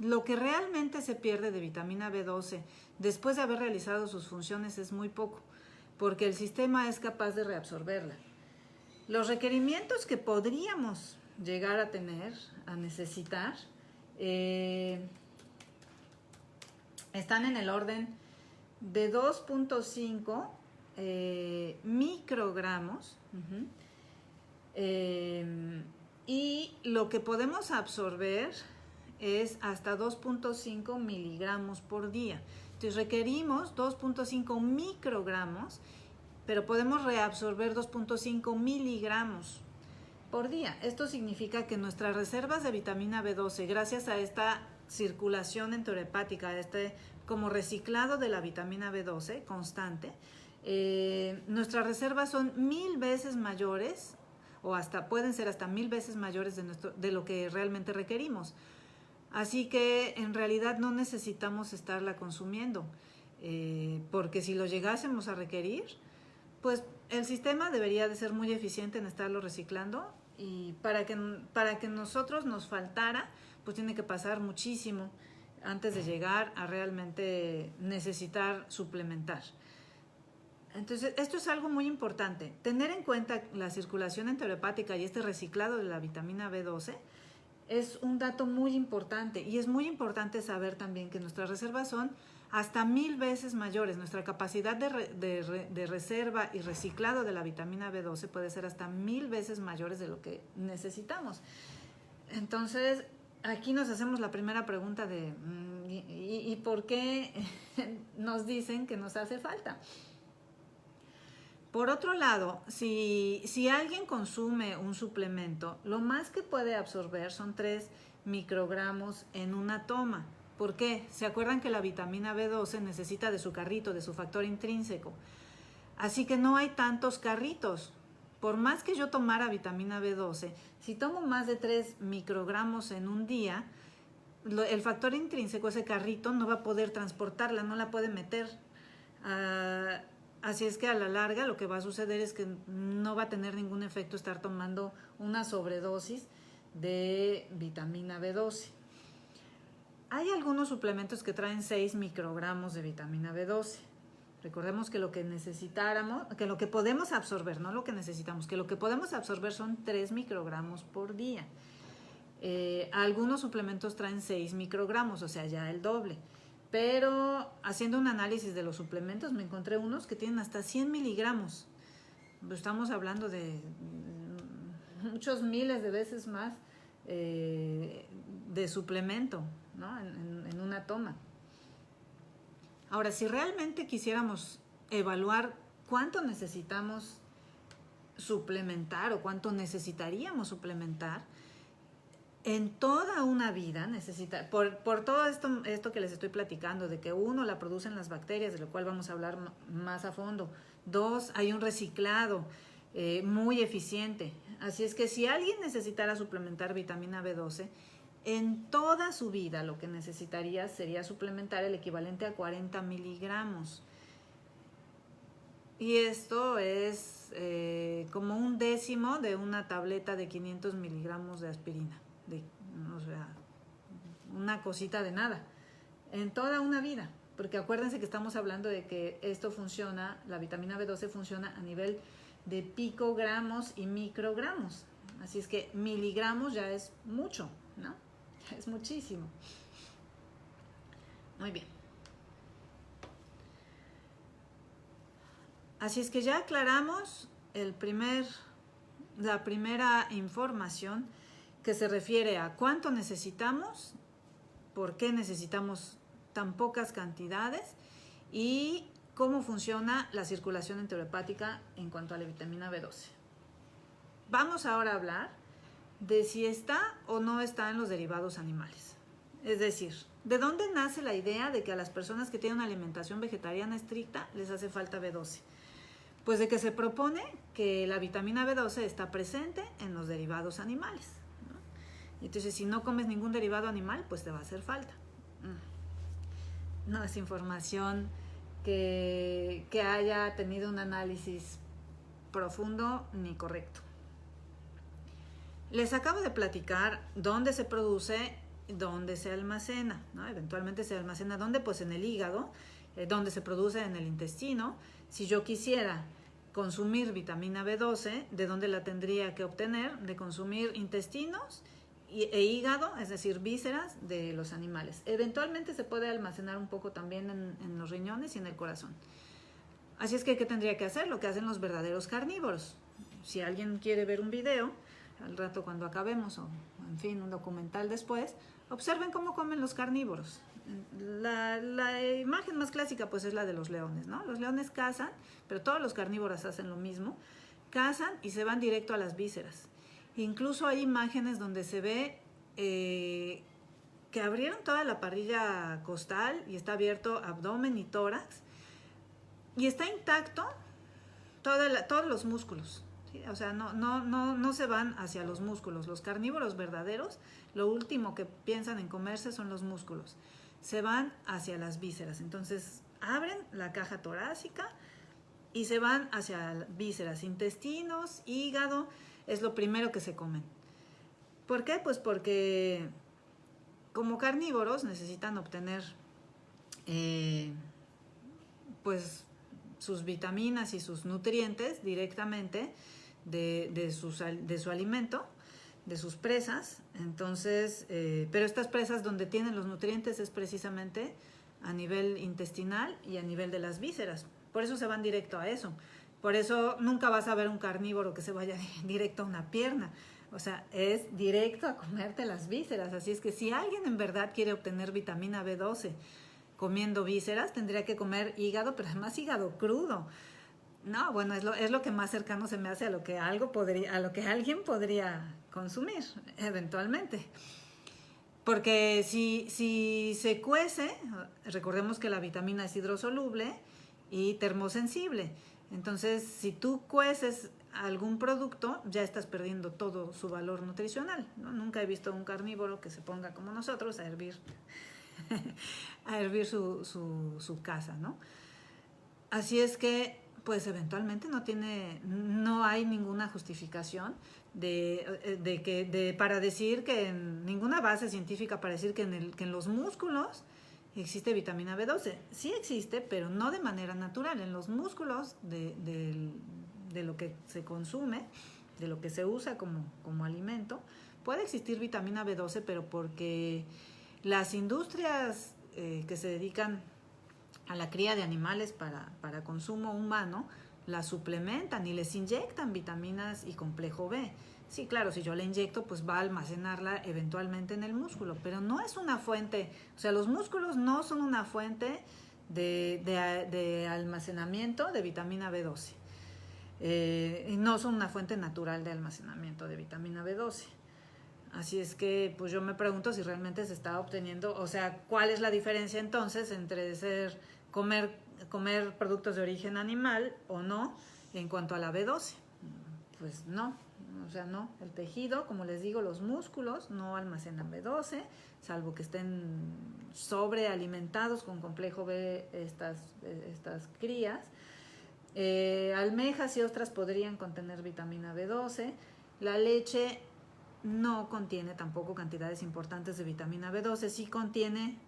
Lo que realmente se pierde de vitamina B12 después de haber realizado sus funciones es muy poco, porque el sistema es capaz de reabsorberla. Los requerimientos que podríamos llegar a tener, a necesitar, están en el orden de 2.5 microgramos y lo que podemos absorber es hasta 2.5 miligramos por día. Entonces requerimos 2.5 microgramos, pero podemos reabsorber 2.5 miligramos por día. Esto significa que nuestras reservas de vitamina B12, gracias a esta circulación enterohepática, como reciclado de la vitamina B12 constante, nuestras reservas son 1000 veces mayores, o pueden ser hasta 1000 veces mayores de lo que realmente requerimos. Así que en realidad no necesitamos estarla consumiendo, porque si lo llegásemos a requerir, pues el sistema debería de ser muy eficiente en estarlo reciclando, y para que nosotros nos faltara, pues tiene que pasar muchísimo antes de llegar a realmente necesitar suplementar. Entonces, esto es algo muy importante. Tener en cuenta la circulación enterohepática y este reciclado de la vitamina B12 es un dato muy importante, y es muy importante saber también que nuestras reservas son hasta 1000 veces mayores. Nuestra capacidad de reserva y reciclado de la vitamina B12 puede ser hasta 1000 veces mayores de lo que necesitamos. Entonces, aquí nos hacemos la primera pregunta de ¿y por qué nos dicen que nos hace falta? Por otro lado, si alguien consume un suplemento, lo más que puede absorber son 3 microgramos en una toma. ¿Por qué? ¿Se acuerdan que la vitamina B12 necesita de su carrito, de su factor intrínseco? Así que no hay tantos carritos. Por más que yo tomara vitamina B12, si tomo más de 3 microgramos en un día, el factor intrínseco, ese carrito, no va a poder transportarla, no la puede meter. Así es que a la larga lo que va a suceder es que no va a tener ningún efecto estar tomando una sobredosis de vitamina B12. Hay algunos suplementos que traen 6 microgramos de vitamina B12. Recordemos que lo que necesitáramos, que lo que podemos absorber, no lo que necesitamos, que lo que podemos absorber son 3 microgramos por día. Algunos suplementos traen 6 microgramos, o sea, ya el doble. Pero haciendo un análisis de los suplementos me encontré unos que tienen hasta 100 miligramos. Estamos hablando de muchos miles de veces más de suplemento, ¿no? en una toma. Ahora, si realmente quisiéramos evaluar cuánto necesitamos suplementar o cuánto necesitaríamos suplementar, en toda una vida por todo esto que les estoy platicando, de que uno, la producen las bacterias, de lo cual vamos a hablar más a fondo. 2, hay un reciclado muy eficiente. Así es que si alguien necesitara suplementar vitamina B12, en toda su vida lo que necesitaría sería suplementar el equivalente a 40 miligramos. y esto es como 1/10 de una tableta de 500 miligramos de aspirina, o sea, una cosita de nada, en toda una vida. Porque acuérdense que estamos hablando de que esto funciona, la vitamina B12 funciona a nivel de picogramos y microgramos. Así es que miligramos ya es mucho, ¿no? Es muchísimo. Muy bien. Así es que ya aclaramos la primera información que se refiere a cuánto necesitamos, por qué necesitamos tan pocas cantidades y cómo funciona la circulación enterohepática en cuanto a la vitamina B12. Vamos ahora a hablar de si está o no está en los derivados animales. Es decir, ¿de dónde nace la idea de que a las personas que tienen una alimentación vegetariana estricta les hace falta B12? Pues de que se propone que la vitamina B12 está presente en los derivados animales, ¿no? Entonces, si no comes ningún derivado animal, pues te va a hacer falta. No es información que haya tenido un análisis profundo ni correcto. Les acabo de platicar dónde se produce, dónde se almacena, ¿no? Eventualmente se almacena ¿dónde? Pues en el hígado, dónde se produce en el intestino. Si yo quisiera consumir vitamina B12, ¿de dónde la tendría que obtener? De consumir intestinos e hígado, es decir, vísceras de los animales. Eventualmente se puede almacenar un poco también en los riñones y en el corazón. Así es que, ¿qué tendría que hacer? Lo que hacen los verdaderos carnívoros. Si alguien quiere ver un video, al rato cuando acabemos, o en fin, un documental después, observen cómo comen los carnívoros. La imagen más clásica pues es la de los leones, ¿no? Los leones cazan, pero todos los carnívoros hacen lo mismo, cazan y se van directo a las vísceras. Incluso hay imágenes donde se ve que abrieron toda la parrilla costal y está abierto abdomen y tórax y está intacto todos los músculos, ¿sí? O sea, no se van hacia los músculos. Los carnívoros verdaderos, lo último que piensan en comerse son los músculos. Se van hacia las vísceras. Entonces abren la caja torácica y se van hacia vísceras, intestinos, hígado, es lo primero que se comen. ¿Por qué? Pues porque como carnívoros necesitan obtener pues sus vitaminas y sus nutrientes directamente de su alimento, de sus presas. Entonces, pero estas presas donde tienen los nutrientes es precisamente a nivel intestinal y a nivel de las vísceras. Por eso se van directo a eso. Por eso nunca vas a ver un carnívoro que se vaya directo a una pierna. O sea, es directo a comerte las vísceras. Así es que si alguien en verdad quiere obtener vitamina B12 comiendo vísceras, tendría que comer hígado, pero además hígado crudo. No, bueno, es lo que más cercano se me hace a lo que alguien podría consumir eventualmente. Porque si se cuece, recordemos que la vitamina es hidrosoluble y termosensible. Entonces, si tú cueces algún producto, ya estás perdiendo todo su valor nutricional, ¿no? Nunca he visto un carnívoro que se ponga como nosotros a hervir su caza, ¿no? Así es que, pues eventualmente no hay ninguna justificación para decir que en ninguna base científica para decir que en los músculos existe vitamina B12. Sí existe, pero no de manera natural. En los músculos de lo que se consume, de lo que se usa como alimento, puede existir vitamina B12, pero porque las industrias que se dedican a la cría de animales para consumo humano, las suplementan y les inyectan vitaminas y complejo B. Sí, claro, si yo la inyecto, pues va a almacenarla eventualmente en el músculo, pero no es una fuente, o sea, los músculos no son una fuente de almacenamiento de vitamina B12. No son una fuente natural de almacenamiento de vitamina B12. Así es que pues yo me pregunto si realmente se está obteniendo, o sea, ¿cuál es la diferencia entonces entre comer productos de origen animal o no en cuanto a la B12? Pues no, o sea, no. El tejido, como les digo, los músculos no almacenan B12, salvo que estén sobrealimentados con complejo B estas crías. Almejas y ostras podrían contener vitamina B12. La leche no contiene tampoco cantidades importantes de vitamina B12, sí contiene,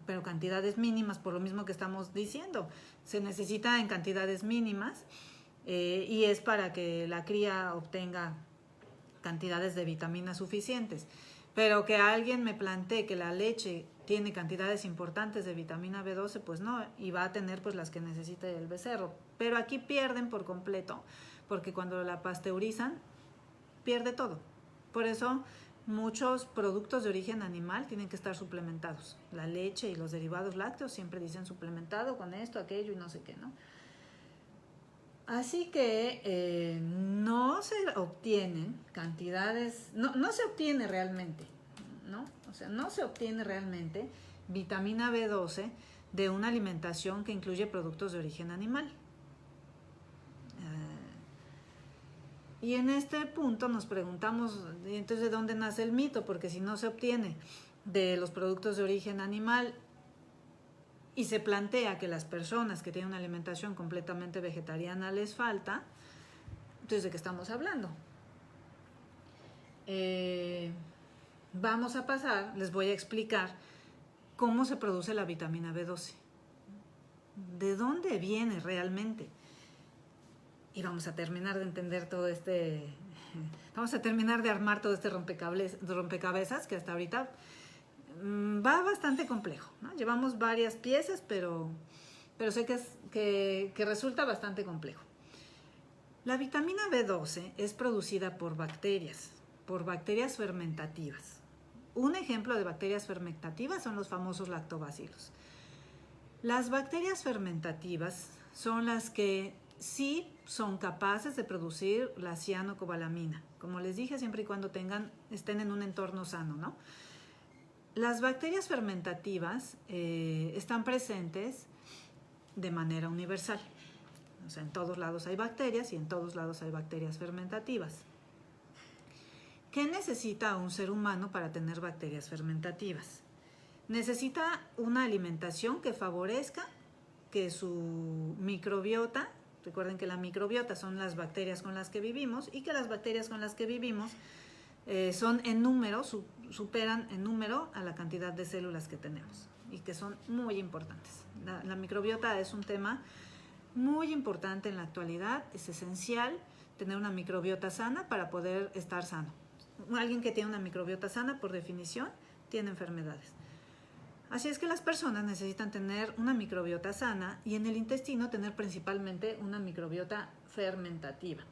pero cantidades mínimas, por lo mismo que estamos diciendo. Se necesita en cantidades mínimas y es para que la cría obtenga cantidades de vitaminas suficientes. Pero que alguien me plantee que la leche tiene cantidades importantes de vitamina B12, pues no, y va a tener pues las que necesite el becerro. Pero aquí pierden por completo, porque cuando la pasteurizan, pierde todo. Por eso muchos productos de origen animal tienen que estar suplementados. La leche y los derivados lácteos siempre dicen suplementado con esto, aquello y no sé qué, ¿no? Así que no se obtienen cantidades, no se obtiene realmente, ¿no? O sea, no se obtiene realmente vitamina B12 de una alimentación que incluye productos de origen animal. Y en este punto nos preguntamos, entonces, ¿de dónde nace el mito? Porque si no se obtiene de los productos de origen animal y se plantea que las personas que tienen una alimentación completamente vegetariana les falta, entonces, ¿de qué estamos hablando? Vamos a pasar, les voy a explicar cómo se produce la vitamina B12. ¿De dónde viene realmente? Y vamos a terminar de entender vamos a terminar de armar todo este rompecabezas que hasta ahorita va bastante complejo, ¿no? Llevamos varias piezas, pero sé que resulta bastante complejo. La vitamina B12 es producida por bacterias fermentativas. Un ejemplo de bacterias fermentativas son los famosos lactobacilos. Las bacterias fermentativas son las que sí son capaces de producir la cianocobalamina. Como les dije, siempre y cuando estén en un entorno sano, ¿no? Las bacterias fermentativas están presentes de manera universal. O sea, en todos lados hay bacterias y en todos lados hay bacterias fermentativas. ¿Qué necesita un ser humano para tener bacterias fermentativas? Necesita una alimentación que favorezca que su microbiota, recuerden que la microbiota son las bacterias con las que vivimos y que las bacterias con las que vivimos son en número, superan en número a la cantidad de células que tenemos y que son muy importantes. La microbiota es un tema muy importante en la actualidad, es esencial tener una microbiota sana para poder estar sano. Alguien que tiene una microbiota sana, por definición, tiene enfermedades. Así es que las personas necesitan tener una microbiota sana y en el intestino tener principalmente una microbiota fermentativa.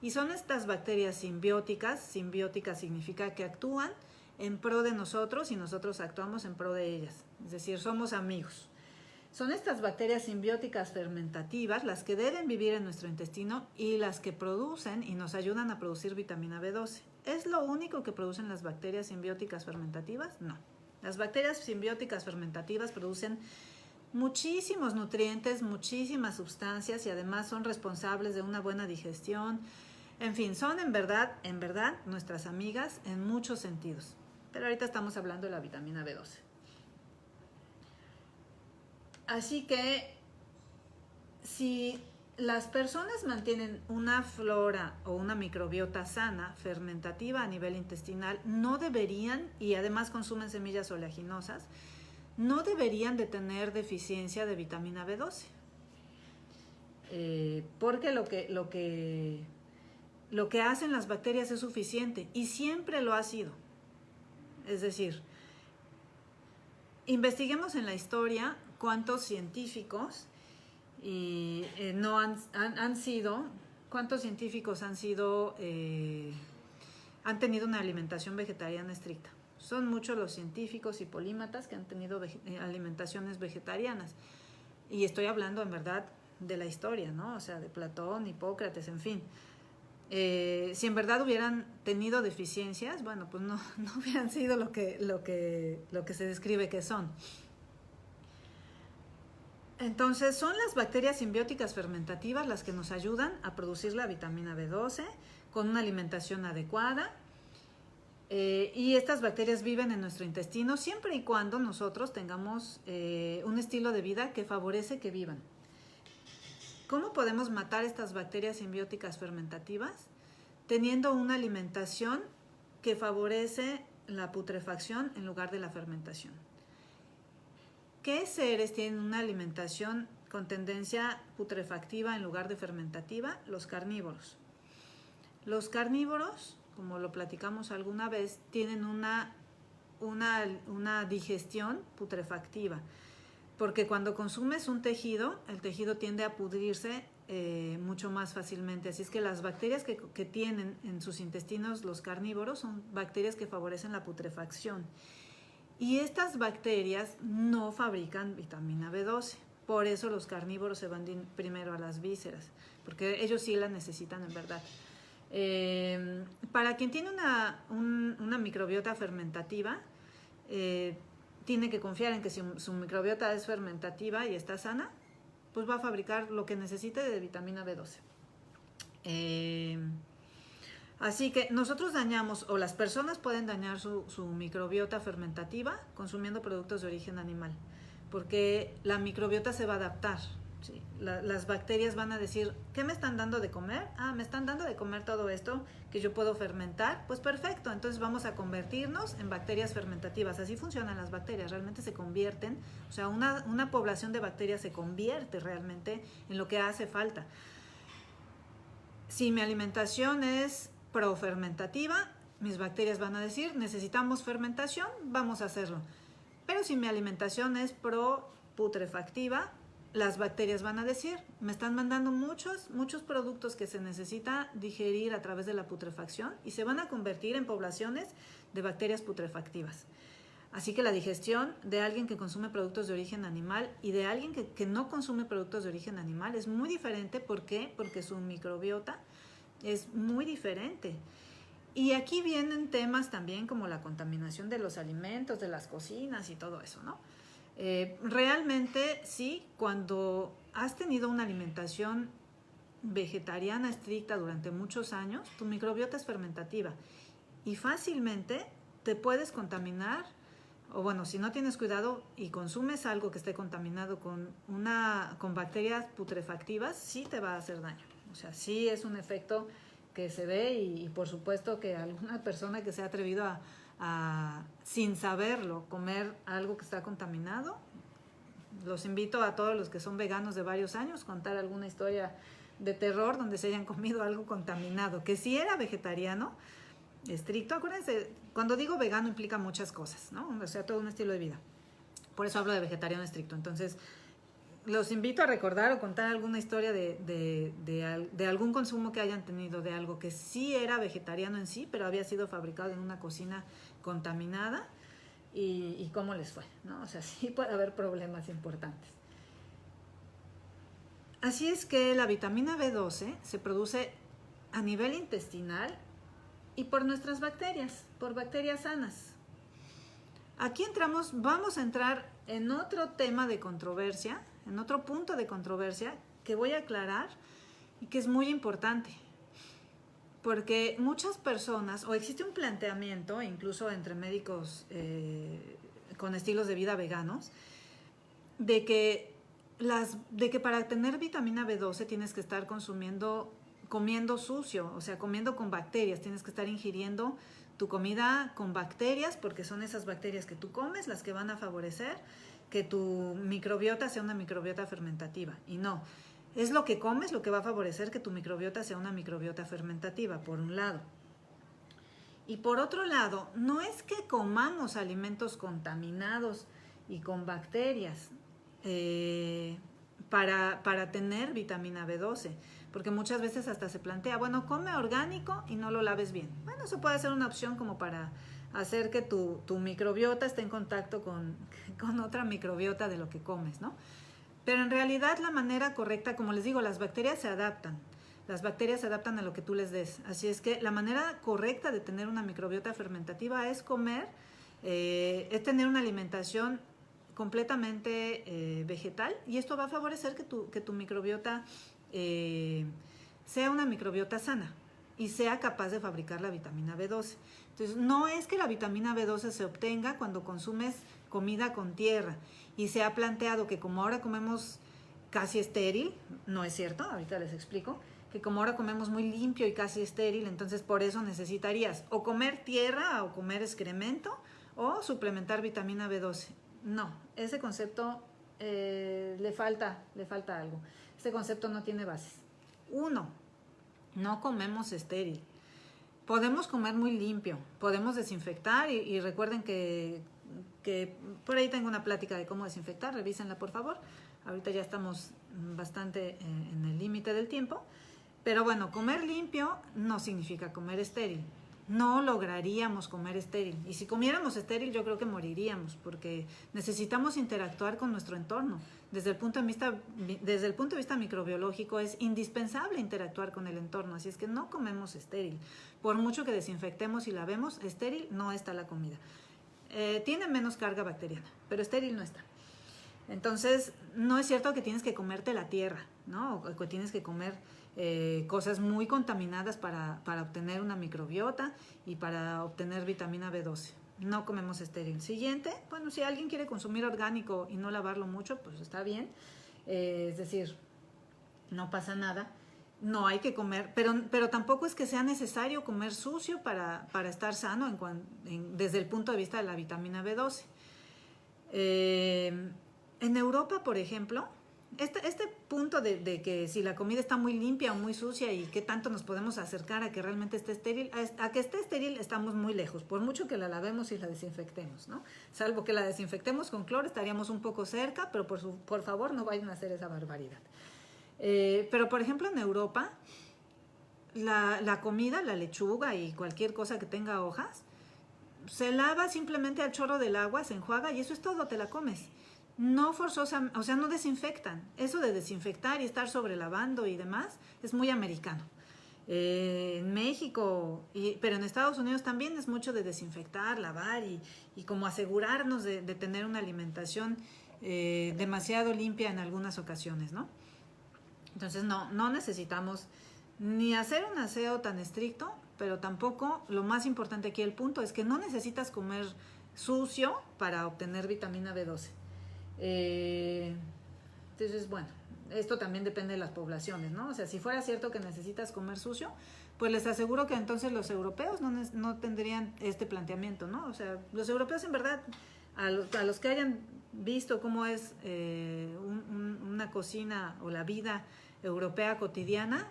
Y son estas bacterias simbióticas. Simbióticas significa que actúan en pro de nosotros y nosotros actuamos en pro de ellas. Es decir, somos amigos. Son estas bacterias simbióticas fermentativas las que deben vivir en nuestro intestino y las que producen y nos ayudan a producir vitamina B12. ¿Es lo único que producen las bacterias simbióticas fermentativas? No. Las bacterias simbióticas fermentativas producen muchísimos nutrientes, muchísimas sustancias y además son responsables de una buena digestión. En fin, son en verdad nuestras amigas en muchos sentidos. Pero ahorita estamos hablando de la vitamina B12. Así que si las personas mantienen una flora o una microbiota sana, fermentativa a nivel intestinal, no deberían, y además consumen semillas oleaginosas, no deberían de tener deficiencia de vitamina B12. Porque lo que hacen las bacterias es suficiente y siempre lo ha sido. Es decir, investiguemos en la historia cuántos científicos cuántos científicos han tenido una alimentación vegetariana estricta. Son muchos los científicos y polímatas que han tenido alimentaciones vegetarianas. Y estoy hablando en verdad de la historia, ¿no? O sea, de Platón, Hipócrates, en fin. Si en verdad hubieran tenido deficiencias, bueno, pues no hubieran sido lo que se describe que son. Entonces, son las bacterias simbióticas fermentativas las que nos ayudan a producir la vitamina B12 con una alimentación adecuada. Y estas bacterias viven en nuestro intestino siempre y cuando nosotros tengamos un estilo de vida que favorece que vivan. ¿Cómo podemos matar estas bacterias simbióticas fermentativas? Teniendo una alimentación que favorece la putrefacción en lugar de la fermentación. ¿Qué seres tienen una alimentación con tendencia putrefactiva en lugar de fermentativa? Los carnívoros. Los carnívoros, como lo platicamos alguna vez, tienen una digestión putrefactiva, porque cuando consumes un tejido, el tejido tiende a pudrirse mucho más fácilmente. Así es que las bacterias que tienen en sus intestinos los carnívoros son bacterias que favorecen la putrefacción. Y estas bacterias no fabrican vitamina B12. Por eso los carnívoros se van primero a las vísceras, porque ellos sí la necesitan en verdad. Para quien tiene una microbiota fermentativa, tiene que confiar en que si su microbiota es fermentativa y está sana, pues va a fabricar lo que necesite de vitamina B12. Así que nosotros dañamos, o las personas pueden dañar su microbiota fermentativa consumiendo productos de origen animal, porque la microbiota se va a adaptar. ¿Sí? Las bacterias van a decir, ¿qué me están dando de comer? Me están dando de comer todo esto que yo puedo fermentar. Pues perfecto, entonces vamos a convertirnos en bacterias fermentativas. Así funcionan las bacterias, realmente se convierten, o sea, una población de bacterias se convierte realmente en lo que hace falta. Si mi alimentación es profermentativa, mis bacterias van a decir, necesitamos fermentación, vamos a hacerlo. Pero si mi alimentación es pro-putrefactiva, las bacterias van a decir, me están mandando muchos productos que se necesita digerir a través de la putrefacción y se van a convertir en poblaciones de bacterias putrefactivas. Así que la digestión de alguien que consume productos de origen animal y de alguien que no consume productos de origen animal es muy diferente. ¿Por qué? Porque su microbiota es muy diferente. Y aquí vienen temas también como la contaminación de los alimentos, de las cocinas y todo eso, ¿no? Realmente sí, cuando has tenido una alimentación vegetariana estricta durante muchos años, tu microbiota es fermentativa y fácilmente te puedes contaminar, o bueno, si no tienes cuidado y consumes algo que esté contaminado con bacterias putrefactivas, sí te va a hacer daño. O sea, sí es un efecto que se ve y por supuesto que alguna persona que se ha atrevido a sin saberlo, comer algo que está contaminado. Los invito a todos los que son veganos de varios años contar alguna historia de terror donde se hayan comido algo contaminado, que si era vegetariano estricto. Acuérdense, cuando digo vegano implica muchas cosas, ¿no? O sea, todo un estilo de vida. Por eso hablo de vegetariano estricto. Entonces, los invito a recordar o contar alguna historia de algún consumo que hayan tenido, de algo que sí era vegetariano en sí, pero había sido fabricado en una cocina contaminada y cómo les fue, ¿no? O sea, sí puede haber problemas importantes. Así es que la vitamina B12 se produce a nivel intestinal y por nuestras bacterias, por bacterias sanas. Aquí vamos a entrar en otro tema de controversia, en otro punto de controversia que voy a aclarar y que es muy importante. Porque muchas personas, o existe un planteamiento, incluso entre médicos con estilos de vida veganos, de que para tener vitamina B12 tienes que estar comiendo sucio, o sea, comiendo con bacterias, tienes que estar ingiriendo tu comida con bacterias, porque son esas bacterias que tú comes las que van a favorecer que tu microbiota sea una microbiota fermentativa. Y no, es lo que comes lo que va a favorecer que tu microbiota sea una microbiota fermentativa, por un lado. Y por otro lado, no es que comamos alimentos contaminados y con bacterias para tener vitamina B12, porque muchas veces hasta se plantea, bueno, come orgánico y no lo laves bien. Bueno, eso puede ser una opción como para hacer que tu microbiota esté en contacto con otra microbiota de lo que comes, ¿no? Pero en realidad la manera correcta, como les digo, las bacterias se adaptan. Las bacterias se adaptan a lo que tú les des. Así es que la manera correcta de tener una microbiota fermentativa es comer, es tener una alimentación completamente vegetal, y esto va a favorecer que tu microbiota sea una microbiota sana y sea capaz de fabricar la vitamina B12. Entonces, no es que la vitamina B12 se obtenga cuando consumes comida con tierra, y se ha planteado que como ahora comemos casi estéril. No es cierto, ahorita les explico, que como ahora comemos muy limpio y casi estéril, entonces por eso necesitarías o comer tierra o comer excremento o suplementar vitamina B12. No, ese concepto le falta algo. Este concepto no tiene bases. Uno, no comemos estéril. Podemos comer muy limpio, podemos desinfectar y recuerden que por ahí tengo una plática de cómo desinfectar, revísenla por favor. Ahorita ya estamos bastante en el límite del tiempo. Pero bueno, comer limpio no significa comer estéril. No lograríamos comer estéril. Y si comiéramos estéril, yo creo que moriríamos, porque necesitamos interactuar con nuestro entorno. Desde el punto de vista microbiológico, es indispensable interactuar con el entorno. Así es que no comemos estéril. Por mucho que desinfectemos y lavemos, estéril no está la comida. Tiene menos carga bacteriana, pero estéril no está. Entonces, no es cierto que tienes que comerte la tierra, ¿no? O que tienes que comer cosas muy contaminadas para obtener una microbiota y para obtener vitamina B12. No comemos estéril. Siguiente, bueno, si alguien quiere consumir orgánico y no lavarlo mucho, pues está bien. Es decir, no pasa nada. No hay que comer, pero tampoco es que sea necesario comer sucio para estar sano desde el punto de vista de la vitamina B12. En Europa, por ejemplo, este punto de que si la comida está muy limpia o muy sucia y qué tanto nos podemos acercar a que realmente esté estéril, a que esté estéril estamos muy lejos, por mucho que la lavemos y la desinfectemos, ¿no? Salvo que la desinfectemos con cloro, estaríamos un poco cerca, pero por favor no vayan a hacer esa barbaridad. Pero por ejemplo en Europa, la comida, la lechuga y cualquier cosa que tenga hojas, se lava simplemente al chorro del agua, se enjuaga y eso es todo, te la comes. No forzosa, o sea, no desinfectan. Eso de desinfectar y estar sobrelavando y demás es muy americano. En México, pero en Estados Unidos también es mucho de desinfectar, lavar y como asegurarnos de tener una alimentación demasiado limpia en algunas ocasiones, ¿no? Entonces no necesitamos ni hacer un aseo tan estricto, pero tampoco, lo más importante aquí, el punto es que no necesitas comer sucio para obtener vitamina B12. Entonces, bueno, esto también depende de las poblaciones, ¿no? O sea, si fuera cierto que necesitas comer sucio, pues les aseguro que entonces los europeos no tendrían este planteamiento, ¿no? O sea, los europeos en verdad, a los que hayan visto cómo es una cocina o la vida europea cotidiana,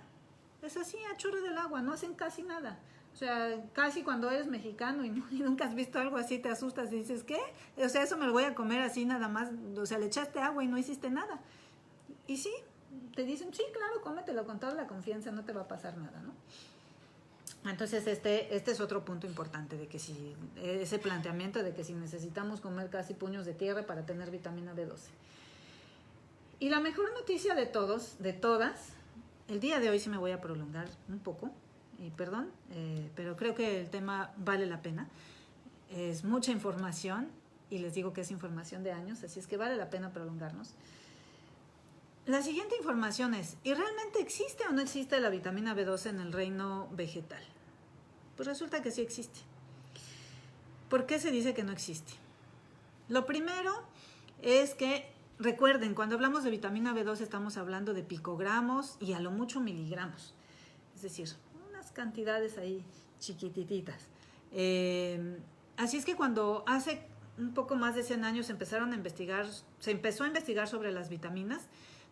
es así, a chorro del agua, no hacen casi nada. O sea, casi cuando eres mexicano y nunca has visto algo así, te asustas y dices, ¿qué? O sea, eso me lo voy a comer así nada más. O sea, le echaste agua y no hiciste nada. Y sí, te dicen, sí, claro, cómetelo con toda la confianza, no te va a pasar nada, ¿no? Entonces, este es otro punto importante, de que si ese planteamiento de que si necesitamos comer casi puños de tierra para tener vitamina B12. Y la mejor noticia de todas, el día de hoy sí me voy a prolongar un poco, y perdón, pero creo que el tema vale la pena. Es mucha información y les digo que es información de años, así es que vale la pena prolongarnos. La siguiente información es, ¿y realmente existe o no existe la vitamina B12 en el reino vegetal? Pues resulta que sí existe. ¿Por qué se dice que no existe? Lo primero es que, recuerden, cuando hablamos de vitamina B12 estamos hablando de picogramos y a lo mucho miligramos. Es decir, cantidades ahí chiquititas. Así es que cuando hace un poco más de 100 años se empezó a investigar sobre las vitaminas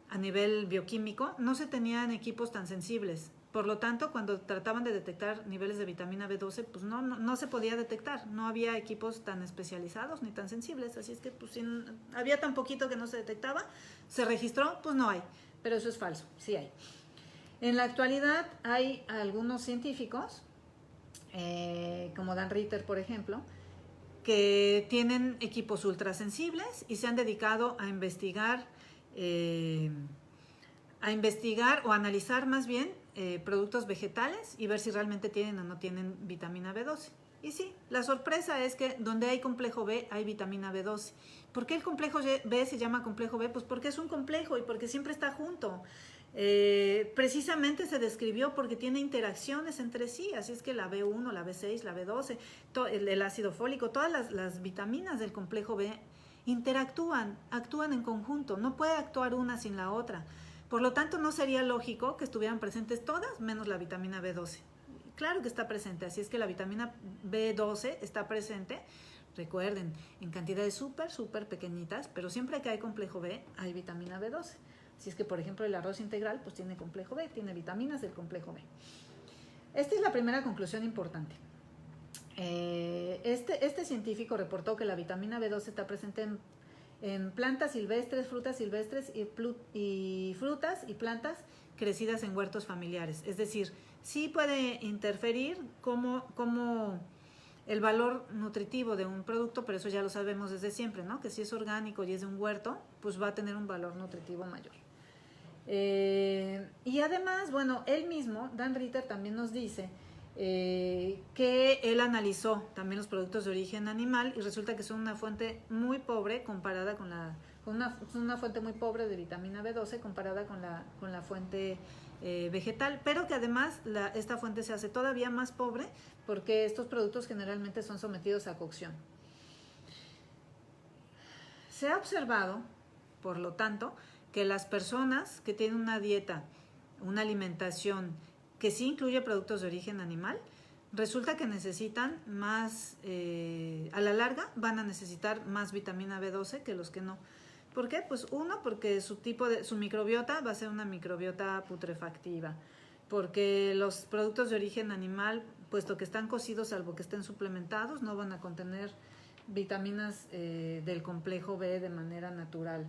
a nivel bioquímico, no se tenían equipos tan sensibles. Por lo tanto, cuando trataban de detectar niveles de vitamina B12, pues no se podía detectar. No había equipos tan especializados ni tan sensibles. Así es que pues, si había tan poquito que no se detectaba, se registró, pues no hay. Pero eso es falso, sí hay. En la actualidad hay algunos científicos, como Dan Ritter, por ejemplo, que tienen equipos ultrasensibles y se han dedicado a investigar o analizar más bien productos vegetales y ver si realmente tienen o no tienen vitamina B12. Y sí, la sorpresa es que donde hay complejo B hay vitamina B12. ¿Por qué el complejo B se llama complejo B? Pues porque es un complejo y porque siempre está junto. Precisamente se describió porque tiene interacciones entre sí, así es que la B1, la B6, la B12, el ácido fólico, todas las vitaminas del complejo B actúan en conjunto, no puede actuar una sin la otra. Por lo tanto, no sería lógico que estuvieran presentes todas menos la vitamina B12. Claro que está presente, así es que la vitamina B12 está presente, recuerden, en cantidades súper pequeñitas, pero siempre que hay complejo B, hay vitamina B12. Si es que, por ejemplo, el arroz integral pues tiene complejo B, tiene vitaminas del complejo B. Esta es la primera conclusión importante. Este científico reportó que la vitamina B12 está presente en plantas silvestres, frutas silvestres y frutas y plantas crecidas en huertos familiares. Es decir, sí puede interferir como el valor nutritivo de un producto, pero eso ya lo sabemos desde siempre, ¿no? Que si es orgánico y es de un huerto, pues va a tener un valor nutritivo mayor. Y además, bueno, él mismo, Dan Ritter, también nos dice que él analizó también los productos de origen animal y resulta que son una fuente muy pobre comparada con una fuente muy pobre de vitamina B12 comparada con la fuente vegetal, pero que además esta fuente se hace todavía más pobre porque estos productos generalmente son sometidos a cocción. Se ha observado, por lo tanto, que las personas que tienen una dieta, una alimentación que sí incluye productos de origen animal, resulta que necesitan más, a la larga van a necesitar más vitamina B12 que los que no. ¿Por qué? Pues uno, porque su microbiota va a ser una microbiota putrefactiva, porque los productos de origen animal, puesto que están cocidos, salvo que estén suplementados, no van a contener vitaminas del complejo B de manera natural.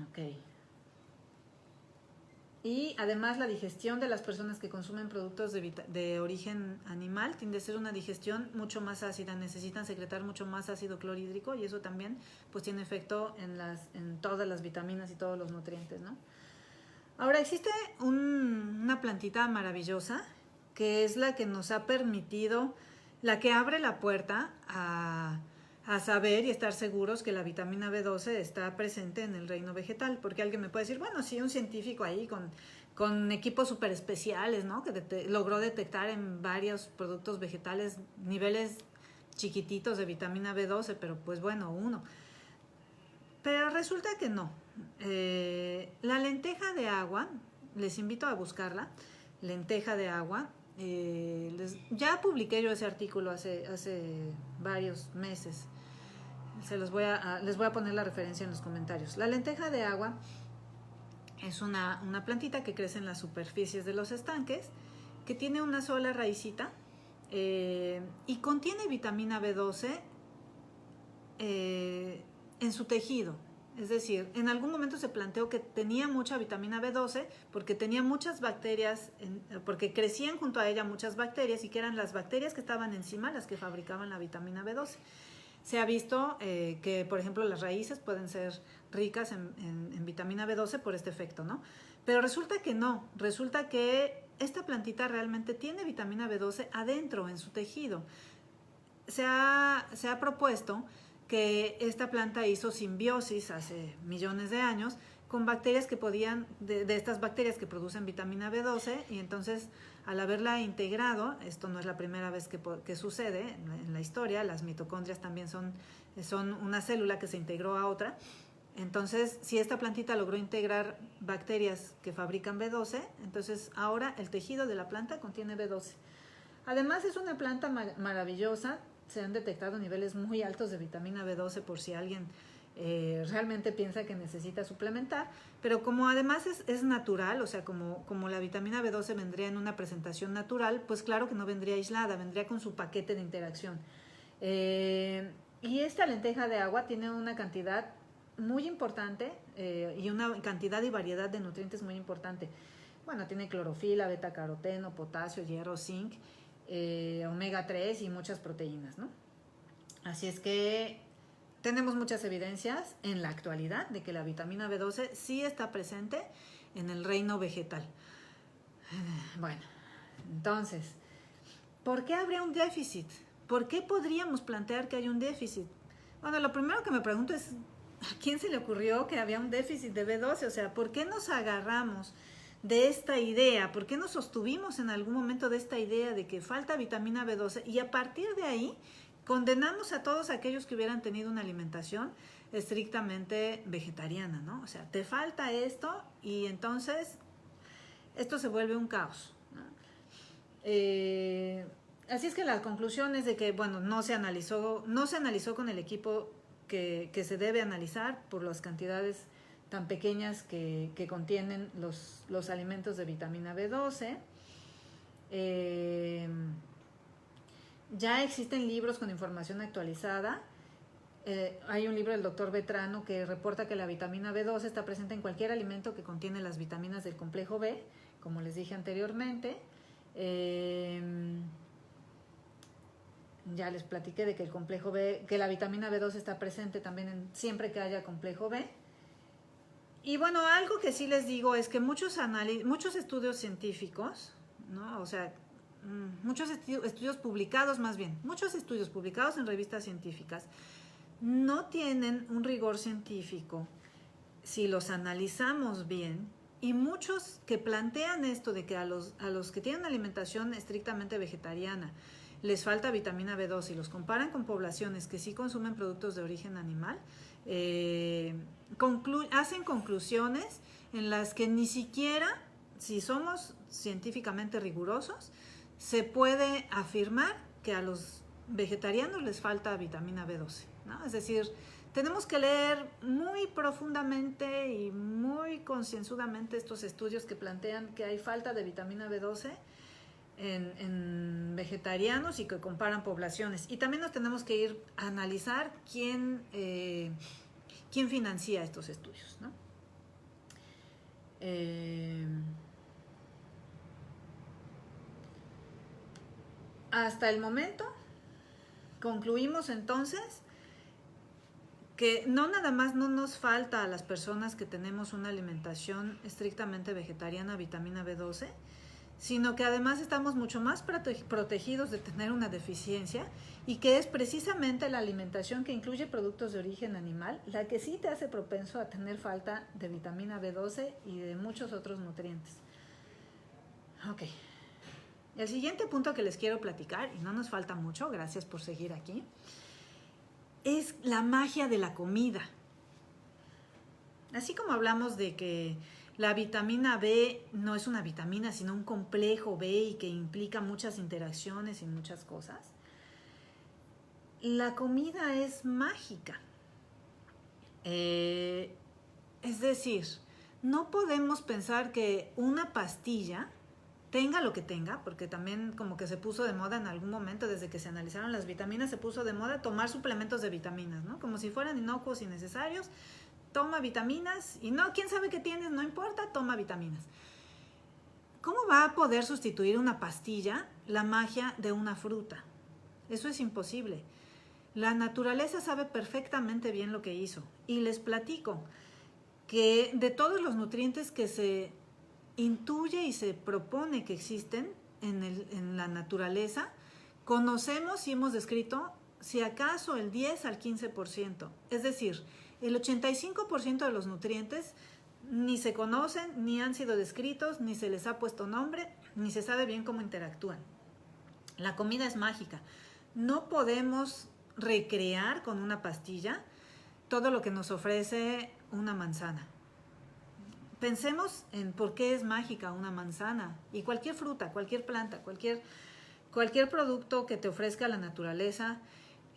Ok. Y además la digestión de las personas que consumen productos de origen animal tiende a ser una digestión mucho más ácida, necesitan secretar mucho más ácido clorhídrico y eso también pues tiene efecto en todas las vitaminas y todos los nutrientes, ¿no? Ahora existe una plantita maravillosa que es la que nos ha permitido, la que abre la puerta a saber y estar seguros que la vitamina B12 está presente en el reino vegetal, porque alguien me puede decir, bueno, sí, un científico ahí con equipos súper especiales, ¿no? Que logró detectar en varios productos vegetales niveles chiquititos de vitamina B12, pero pues bueno, uno. Pero resulta que no. La lenteja de agua, les invito a buscarla, lenteja de agua, ya publiqué yo ese artículo hace varios meses. Les voy a poner la referencia en los comentarios. La lenteja de agua es una plantita que crece en las superficies de los estanques, que tiene una sola raicita y contiene vitamina B12 en su tejido. Es decir, en algún momento se planteó que tenía mucha vitamina B12 porque tenía muchas bacterias, porque crecían junto a ella muchas bacterias y que eran las bacterias que estaban encima las que fabricaban la vitamina B12. Se ha visto que, por ejemplo, las raíces pueden ser ricas en vitamina B12 por este efecto, ¿no? Pero resulta que no, resulta que esta plantita realmente tiene vitamina B12 adentro, en su tejido. Se ha propuesto que esta planta hizo simbiosis hace millones de años con bacterias que podían, de estas bacterias que producen vitamina B12, y entonces al haberla integrado, esto no es la primera vez que sucede en la historia, las mitocondrias también son una célula que se integró a otra. Entonces, si esta plantita logró integrar bacterias que fabrican B12, entonces ahora el tejido de la planta contiene B12. Además es una planta maravillosa, se han detectado niveles muy altos de vitamina B12 por si alguien realmente piensa que necesita suplementar, pero como además es natural, o sea, como la vitamina B12 vendría en una presentación natural, pues claro que no vendría aislada, vendría con su paquete de interacción. Y esta lenteja de agua tiene una cantidad muy importante y una cantidad y variedad de nutrientes muy importante. Bueno, tiene clorofila, beta-caroteno, potasio, hierro, zinc, omega 3 y muchas proteínas, ¿no? Así es que tenemos muchas evidencias en la actualidad de que la vitamina B12 sí está presente en el reino vegetal. Bueno, entonces, ¿por qué habría un déficit? ¿Por qué podríamos plantear que hay un déficit? Bueno, lo primero que me pregunto es, ¿a quién se le ocurrió que había un déficit de B12? O sea, ¿por qué nos agarramos de esta idea? ¿Por qué nos sostuvimos en algún momento de esta idea de que falta vitamina B12? Y a partir de ahí condenamos a todos aquellos que hubieran tenido una alimentación estrictamente vegetariana, ¿no? O sea, te falta esto y entonces esto se vuelve un caos, ¿no? Así es que la conclusión es de que, bueno, no se analizó con el equipo que se debe analizar por las cantidades tan pequeñas que contienen los alimentos de vitamina B12. Ya existen libros con información actualizada. Hay un libro del doctor Vetrano que reporta que la vitamina B12 está presente en cualquier alimento que contiene las vitaminas del complejo B, como les dije anteriormente. Ya les platiqué de que el complejo B, que la vitamina B12 está presente también siempre que haya complejo B. Y bueno, algo que sí les digo es que muchos estudios científicos, ¿no? O sea, muchos estudios publicados más bien, muchos estudios publicados en revistas científicas no tienen un rigor científico si los analizamos bien, y muchos que plantean esto de que a los que tienen una alimentación estrictamente vegetariana les falta vitamina B12 y los comparan con poblaciones que sí consumen productos de origen animal, hacen conclusiones en las que ni siquiera, si somos científicamente rigurosos, se puede afirmar que a los vegetarianos les falta vitamina B12, ¿no? Es decir, tenemos que leer muy profundamente y muy concienzudamente estos estudios que plantean que hay falta de vitamina B12 en vegetarianos y que comparan poblaciones. Y también nos tenemos que ir a analizar quién financia estos estudios, ¿no? Hasta el momento concluimos entonces que no nada más no nos falta a las personas que tenemos una alimentación estrictamente vegetariana vitamina B12, sino que además estamos mucho más protegidos de tener una deficiencia, y que es precisamente la alimentación que incluye productos de origen animal la que sí te hace propenso a tener falta de vitamina B12 y de muchos otros nutrientes. Ok. El siguiente punto que les quiero platicar, y no nos falta mucho, gracias por seguir aquí, es la magia de la comida. Así como hablamos de que la vitamina B no es una vitamina, sino un complejo B y que implica muchas interacciones y muchas cosas, la comida es mágica. Es decir, no podemos pensar que una pastilla tenga lo que tenga, porque también como que se puso de moda en algún momento, desde que se analizaron las vitaminas, se puso de moda tomar suplementos de vitaminas, ¿no? Como si fueran inocuos y necesarios. Toma vitaminas y no, quién sabe qué tienes, no importa, toma vitaminas. ¿Cómo va a poder sustituir una pastilla la magia de una fruta? Eso es imposible. La naturaleza sabe perfectamente bien lo que hizo. Y les platico que de todos los nutrientes que se intuye y se propone que existen en la naturaleza, conocemos y hemos descrito si acaso el 10 al 15%. Es decir, el 85% de los nutrientes ni se conocen, ni han sido descritos, ni se les ha puesto nombre, ni se sabe bien cómo interactúan. La comida es mágica. No podemos recrear con una pastilla todo lo que nos ofrece una manzana. Pensemos en por qué es mágica una manzana y cualquier fruta, cualquier planta, cualquier producto que te ofrezca la naturaleza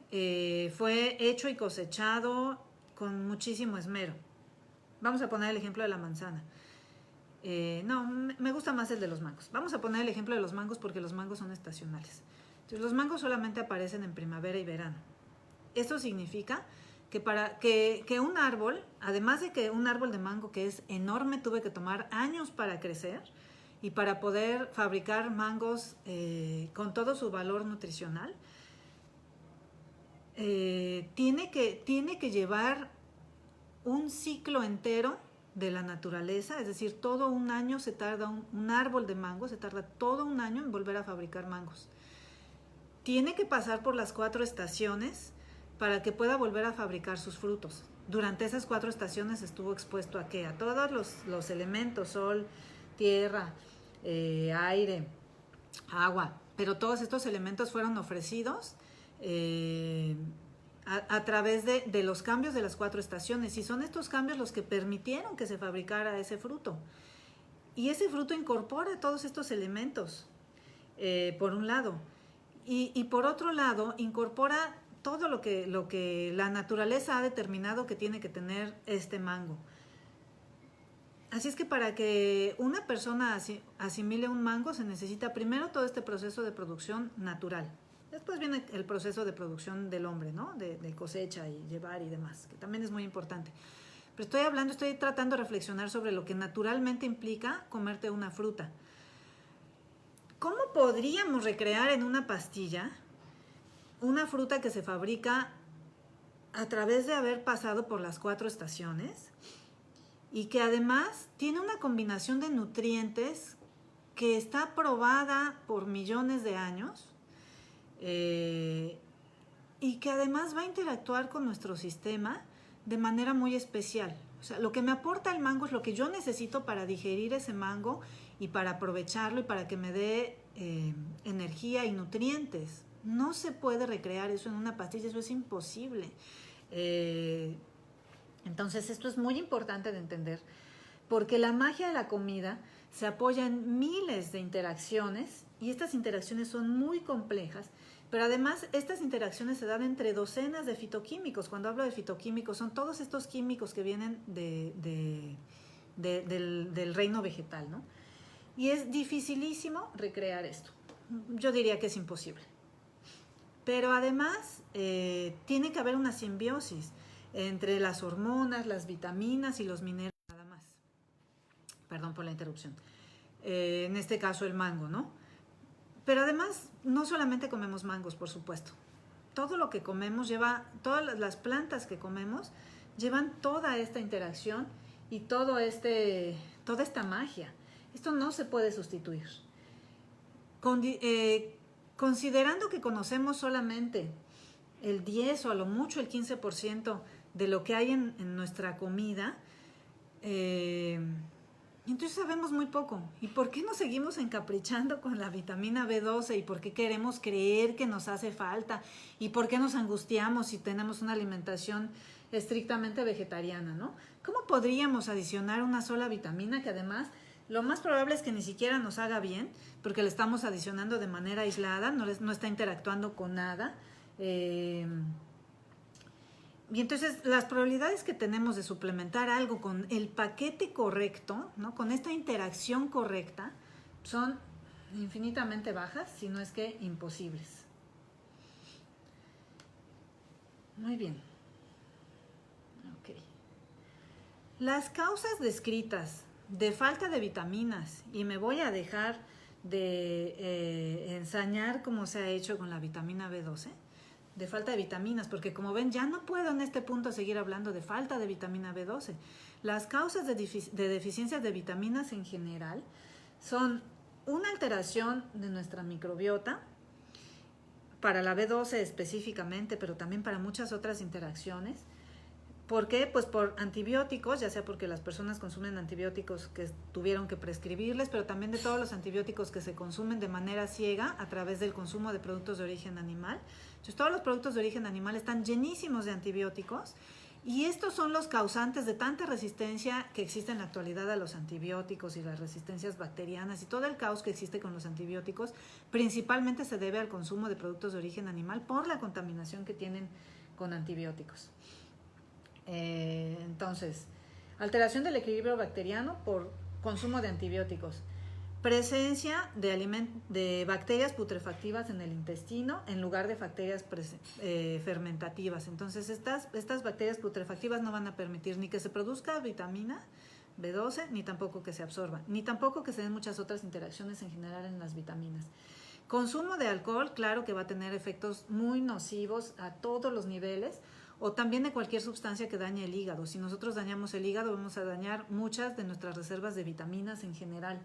fue hecho y cosechado con muchísimo esmero. Vamos a poner el ejemplo de la manzana. No, me gusta más el de los mangos. Vamos a poner el ejemplo de los mangos porque los mangos son estacionales. Entonces, los mangos solamente aparecen en primavera y verano. Esto significa que para que un árbol, además de que un árbol de mango que es enorme, tuve que tomar años para crecer y para poder fabricar mangos con todo su valor nutricional, tiene que llevar un ciclo entero de la naturaleza, es decir, todo un año se tarda un árbol de mango, se tarda todo un año en volver a fabricar mangos. Tiene que pasar por las 4 estaciones para que pueda volver a fabricar sus frutos. Durante esas 4 estaciones estuvo expuesto ¿a qué? A todos los elementos, sol, tierra, aire, agua, pero todos estos elementos fueron ofrecidos a través de los cambios de las 4 estaciones, y son estos cambios los que permitieron que se fabricara ese fruto. Y ese fruto incorpora todos estos elementos, por un lado, y por otro lado incorpora todo lo que la naturaleza ha determinado que tiene que tener este mango. Así es que para que una persona asimile un mango se necesita primero todo este proceso de producción natural. Después viene el proceso de producción del hombre, ¿no? De cosecha y llevar y demás, que también es muy importante. Pero estoy tratando de reflexionar sobre lo que naturalmente implica comerte una fruta. ¿Cómo podríamos recrear en una pastilla una fruta que se fabrica a través de haber pasado por las 4 estaciones y que además tiene una combinación de nutrientes que está probada por millones de años, y que además va a interactuar con nuestro sistema de manera muy especial? O sea, lo que me aporta el mango es lo que yo necesito para digerir ese mango y para aprovecharlo y para que me dé energía y nutrientes. No se puede recrear eso en una pastilla, eso es imposible. Entonces esto es muy importante de entender, porque la magia de la comida se apoya en miles de interacciones, y estas interacciones son muy complejas, pero además estas interacciones se dan entre docenas de fitoquímicos. Cuando hablo de fitoquímicos son todos estos químicos que vienen del reino vegetal, ¿no? Y es dificilísimo recrear esto. Yo diría que es imposible. Pero además tiene que haber una simbiosis entre las hormonas, las vitaminas y los minerales, nada más. Perdón por la interrupción. En este caso el mango, ¿no? Pero además no solamente comemos mangos, por supuesto. Todo lo que comemos todas las plantas que comemos llevan toda esta interacción y toda esta magia. Esto no se puede sustituir. Considerando que conocemos solamente el 10 o a lo mucho el 15% de lo que hay en nuestra comida, entonces sabemos muy poco. ¿Y por qué nos seguimos encaprichando con la vitamina B12? ¿Y por qué queremos creer que nos hace falta? ¿Y por qué nos angustiamos si tenemos una alimentación estrictamente vegetariana, ¿no? ¿Cómo podríamos adicionar una sola vitamina que además lo más probable es que ni siquiera nos haga bien, porque le estamos adicionando de manera aislada, no está interactuando con nada? Y entonces las probabilidades que tenemos de suplementar algo con el paquete correcto, ¿no? Con esta interacción correcta, son infinitamente bajas, si no es que imposibles. Muy bien. Okay. Las causas descritas de falta de vitaminas, y me voy a dejar de ensañar como se ha hecho con la vitamina B12, de falta de vitaminas, porque como ven ya no puedo en este punto seguir hablando de falta de vitamina B12. Las causas de deficiencias de vitaminas en general son una alteración de nuestra microbiota, para la B12 específicamente, pero también para muchas otras interacciones. ¿Por qué? Pues por antibióticos, ya sea porque las personas consumen antibióticos que tuvieron que prescribirles, pero también de todos los antibióticos que se consumen de manera ciega a través del consumo de productos de origen animal. Entonces, todos los productos de origen animal están llenísimos de antibióticos, y estos son los causantes de tanta resistencia que existe en la actualidad a los antibióticos, y las resistencias bacterianas y todo el caos que existe con los antibióticos. Principalmente se debe al consumo de productos de origen animal por la contaminación que tienen con antibióticos. Entonces, alteración del equilibrio bacteriano por consumo de antibióticos, presencia de bacterias putrefactivas en el intestino en lugar de bacterias fermentativas. Entonces estas bacterias putrefactivas no van a permitir ni que se produzca vitamina B12, ni tampoco que se absorba, ni tampoco que se den muchas otras interacciones en general en las vitaminas. Consumo de alcohol, claro que va a tener efectos muy nocivos a todos los niveles, o también de cualquier sustancia que dañe el hígado. Si nosotros dañamos el hígado, vamos a dañar muchas de nuestras reservas de vitaminas en general.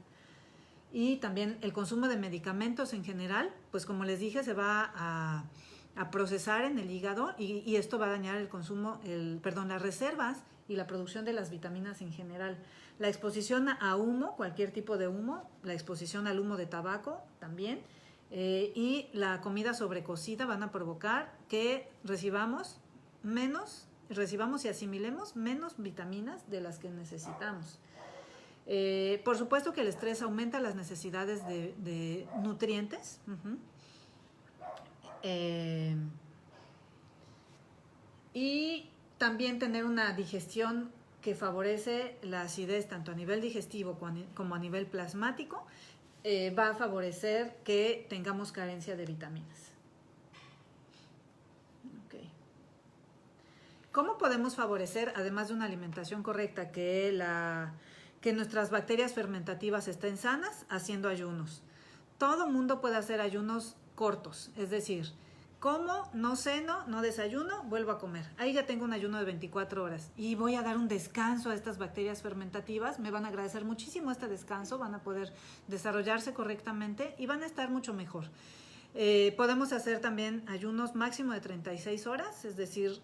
Y también el consumo de medicamentos en general, pues como les dije, se va a procesar en el hígado, y esto va a dañar las reservas y la producción de las vitaminas en general. La exposición a humo, cualquier tipo de humo, la exposición al humo de tabaco también, y la comida sobrecocida van a provocar que recibamos y asimilemos menos vitaminas de las que necesitamos. Por supuesto que el estrés aumenta las necesidades de nutrientes. Y también tener una digestión que favorece la acidez tanto a nivel digestivo como a nivel plasmático, va a favorecer que tengamos carencia de vitaminas. Okay. ¿Cómo podemos favorecer, además de una alimentación correcta, que nuestras bacterias fermentativas estén sanas? Haciendo ayunos. Todo mundo puede hacer ayunos cortos, es decir, como, no ceno, no desayuno, vuelvo a comer. Ahí ya tengo un ayuno de 24 horas y voy a dar un descanso a estas bacterias fermentativas. Me van a agradecer muchísimo este descanso, van a poder desarrollarse correctamente y van a estar mucho mejor. Podemos hacer también ayunos máximo de 36 horas, es decir,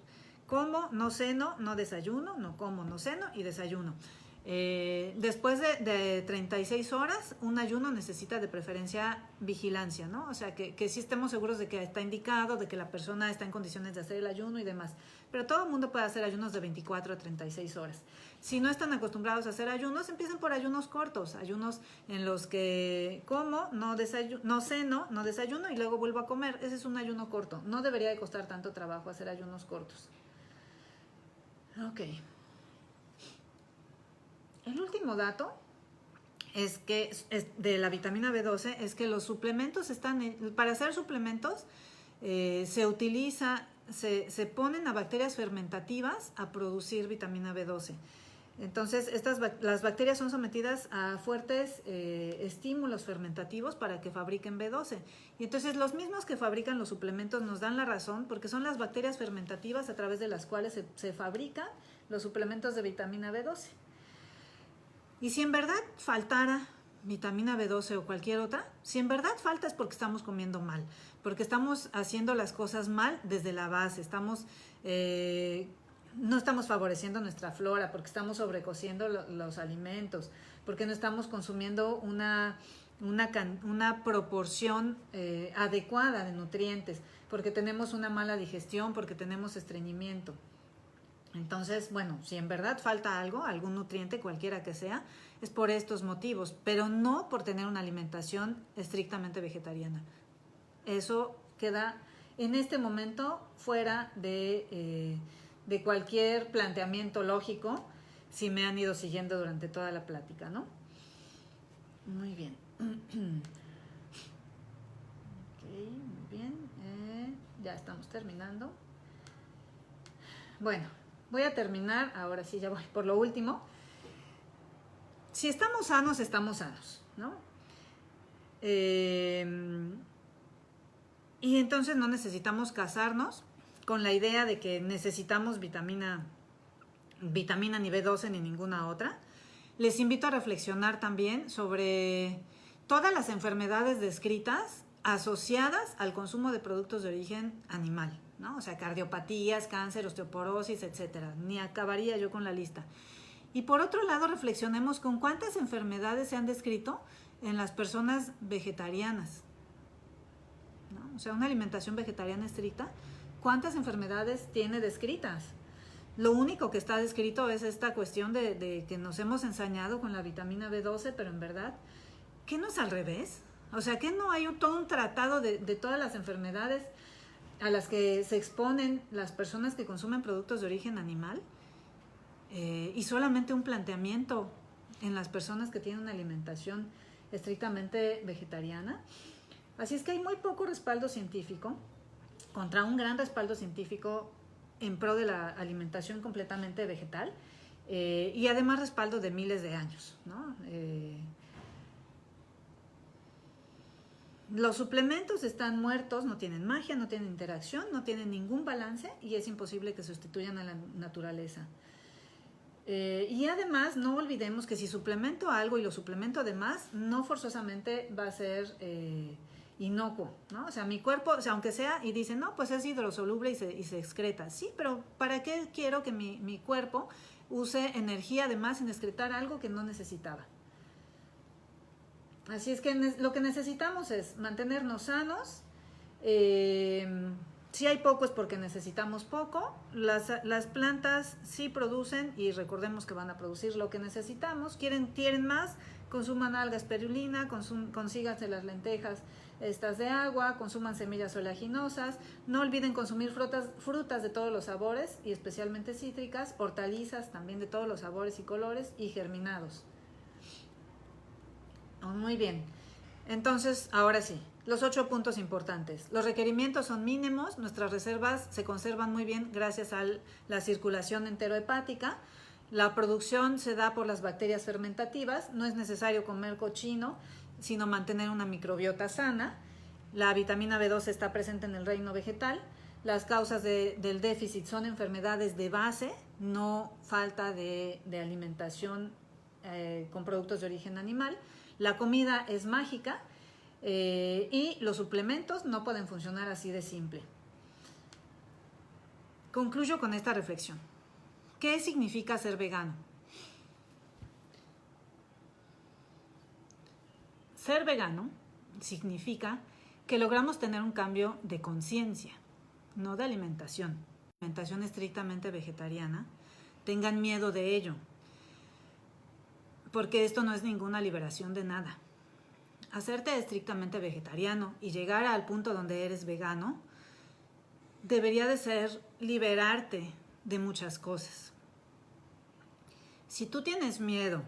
como, no ceno, no desayuno, no como, no ceno y desayuno. Después de 36 horas, un ayuno necesita de preferencia vigilancia, ¿no? O sea, que sí estemos seguros de que está indicado, de que la persona está en condiciones de hacer el ayuno y demás. Pero todo el mundo puede hacer ayunos de 24 a 36 horas. Si no están acostumbrados a hacer ayunos, empiecen por ayunos cortos, ayunos en los que como, no ceno, no desayuno y luego vuelvo a comer. Ese es un ayuno corto. No debería de costar tanto trabajo hacer ayunos cortos. Ok. El último dato es que de la vitamina B12 es que los suplementos para hacer suplementos se ponen a bacterias fermentativas a producir vitamina B12. Entonces, las bacterias son sometidas a fuertes estímulos fermentativos para que fabriquen B12. Y entonces los mismos que fabrican los suplementos nos dan la razón, porque son las bacterias fermentativas a través de las cuales se fabrican los suplementos de vitamina B12. Y si en verdad faltara vitamina B12 o cualquier otra, si en verdad falta es porque estamos comiendo mal, porque estamos haciendo las cosas mal desde la base, no estamos favoreciendo nuestra flora, porque estamos sobrecociendo los alimentos, porque no estamos consumiendo una proporción adecuada de nutrientes, porque tenemos una mala digestión, porque tenemos estreñimiento. Entonces, bueno, si en verdad falta algún nutriente, cualquiera que sea, es por estos motivos, pero no por tener una alimentación estrictamente vegetariana. Eso queda en este momento fuera de cualquier planteamiento lógico, si me han ido siguiendo durante toda la plática, ¿no? Muy bien. Ok, muy bien. Ya estamos terminando. Bueno, voy a terminar, ahora sí ya voy por lo último. Si estamos sanos, ¿no? Y entonces no necesitamos casarnos con la idea de que necesitamos vitamina ni B12 ni ninguna otra. Les invito a reflexionar también sobre todas las enfermedades descritas asociadas al consumo de productos de origen animal, ¿no? O sea, cardiopatías, cáncer, osteoporosis, etcétera. Ni acabaría yo con la lista. Y por otro lado, reflexionemos con cuántas enfermedades se han descrito en las personas vegetarianas, ¿no? O sea, una alimentación vegetariana estricta, ¿cuántas enfermedades tiene descritas? Lo único que está descrito es esta cuestión de que nos hemos ensañado con la vitamina B12, pero en verdad, ¿qué no es al revés? O sea, ¿qué no hay todo un tratado de todas las enfermedades a las que se exponen las personas que consumen productos de origen animal? Y solamente un planteamiento en las personas que tienen una alimentación estrictamente vegetariana. Así es que hay muy poco respaldo científico contra un gran respaldo científico en pro de la alimentación completamente vegetal, y además respaldo de miles de años, ¿no? Los suplementos están muertos, no tienen magia, no tienen interacción, no tienen ningún balance y es imposible que sustituyan a la naturaleza. Y además no olvidemos que si suplemento algo y lo suplemento además, no forzosamente va a ser inocuo, ¿no? O sea, mi cuerpo, o sea, aunque sea, y dicen, no, pues es hidrosoluble y se excreta. Sí, pero ¿para qué quiero que mi cuerpo use energía además en excretar algo que no necesitaba? Así es que lo que necesitamos es mantenernos sanos. Si hay poco es porque necesitamos poco. Las plantas sí producen y recordemos que van a producir lo que necesitamos. Quieren más, consuman alga espirulina, consíganse las lentejas estas de agua, consuman semillas oleaginosas. No olviden consumir frutas de todos los sabores y especialmente cítricas, hortalizas también de todos los sabores y colores y germinados. Muy bien. Entonces, ahora sí, los 8 puntos importantes. Los requerimientos son mínimos, nuestras reservas se conservan muy bien gracias a la circulación enterohepática. La producción se da por las bacterias fermentativas, no es necesario comer cochino, sino mantener una microbiota sana. La vitamina B12 está presente en el reino vegetal. Las causas del déficit son enfermedades de base, no falta de alimentación con productos de origen animal. La comida es mágica y los suplementos no pueden funcionar así de simple. Concluyo con esta reflexión. ¿Qué significa ser vegano? Ser vegano significa que logramos tener un cambio de conciencia, no de alimentación. Alimentación estrictamente vegetariana. Tengan miedo de ello, porque esto no es ninguna liberación de nada. Hacerte estrictamente vegetariano y llegar al punto donde eres vegano debería de ser liberarte de muchas cosas. Si tú tienes miedo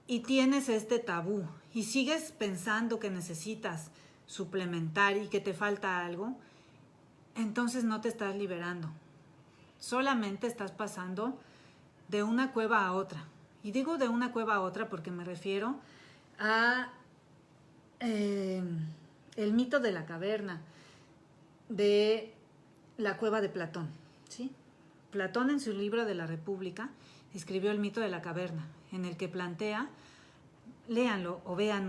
y tienes este tabú y sigues pensando que necesitas suplementar y que te falta algo, entonces no te estás liberando. Solamente estás pasando de una cueva a otra. Y digo de una cueva a otra porque me refiero a el mito de la caverna, de la cueva de Platón, ¿sí? Platón en su libro de la República escribió el mito de la caverna, en el que plantea, léanlo o vean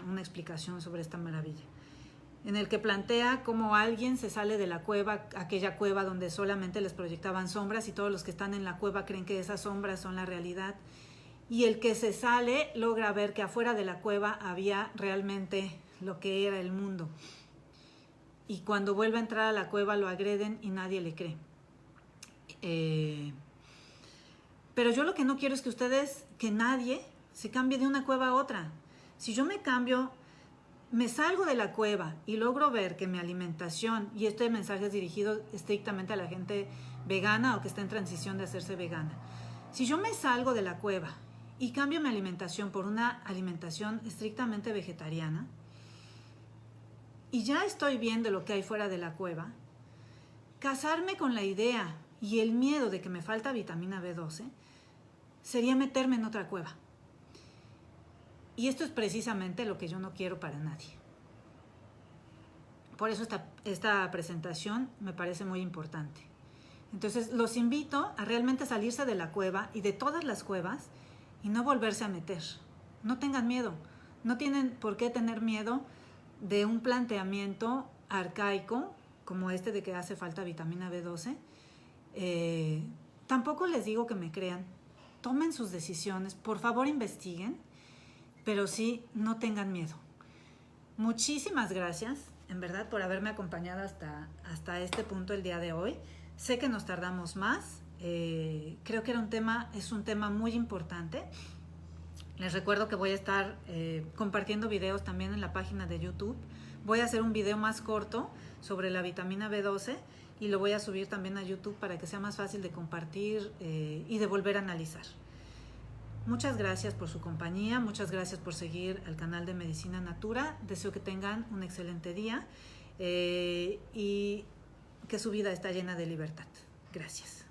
una explicación sobre esta maravilla, en el que plantea cómo alguien se sale de la cueva, aquella cueva donde solamente les proyectaban sombras y todos los que están en la cueva creen que esas sombras son la realidad. Y el que se sale logra ver que afuera de la cueva había realmente lo que era el mundo. Y cuando vuelve a entrar a la cueva lo agreden y nadie le cree. Pero yo lo que no quiero es que nadie se cambie de una cueva a otra. Si yo me cambio, me salgo de la cueva y logro ver que mi alimentación, y este mensaje es dirigido estrictamente a la gente vegana o que está en transición de hacerse vegana. Si yo me salgo de la cueva y cambio mi alimentación por una alimentación estrictamente vegetariana, y ya estoy viendo lo que hay fuera de la cueva, casarme con la idea y el miedo de que me falta vitamina B12 sería meterme en otra cueva. Y esto es precisamente lo que yo no quiero para nadie. Por eso esta presentación me parece muy importante. Entonces los invito a realmente salirse de la cueva y de todas las cuevas y no volverse a meter. No tengan miedo. No tienen por qué tener miedo de un planteamiento arcaico como este de que hace falta vitamina B12. Tampoco les digo que me crean. Tomen sus decisiones. Por favor, investiguen. Pero sí, no tengan miedo. Muchísimas gracias, en verdad, por haberme acompañado hasta este punto el día de hoy. Sé que nos tardamos más. Creo que es un tema muy importante. Les recuerdo que voy a estar compartiendo videos también en la página de YouTube. Voy a hacer un video más corto sobre la vitamina B12 y lo voy a subir también a YouTube para que sea más fácil de compartir y de volver a analizar. Muchas gracias por su compañía, muchas gracias por seguir al canal de Medicina Natura. Deseo que tengan un excelente día y que su vida está llena de libertad. Gracias.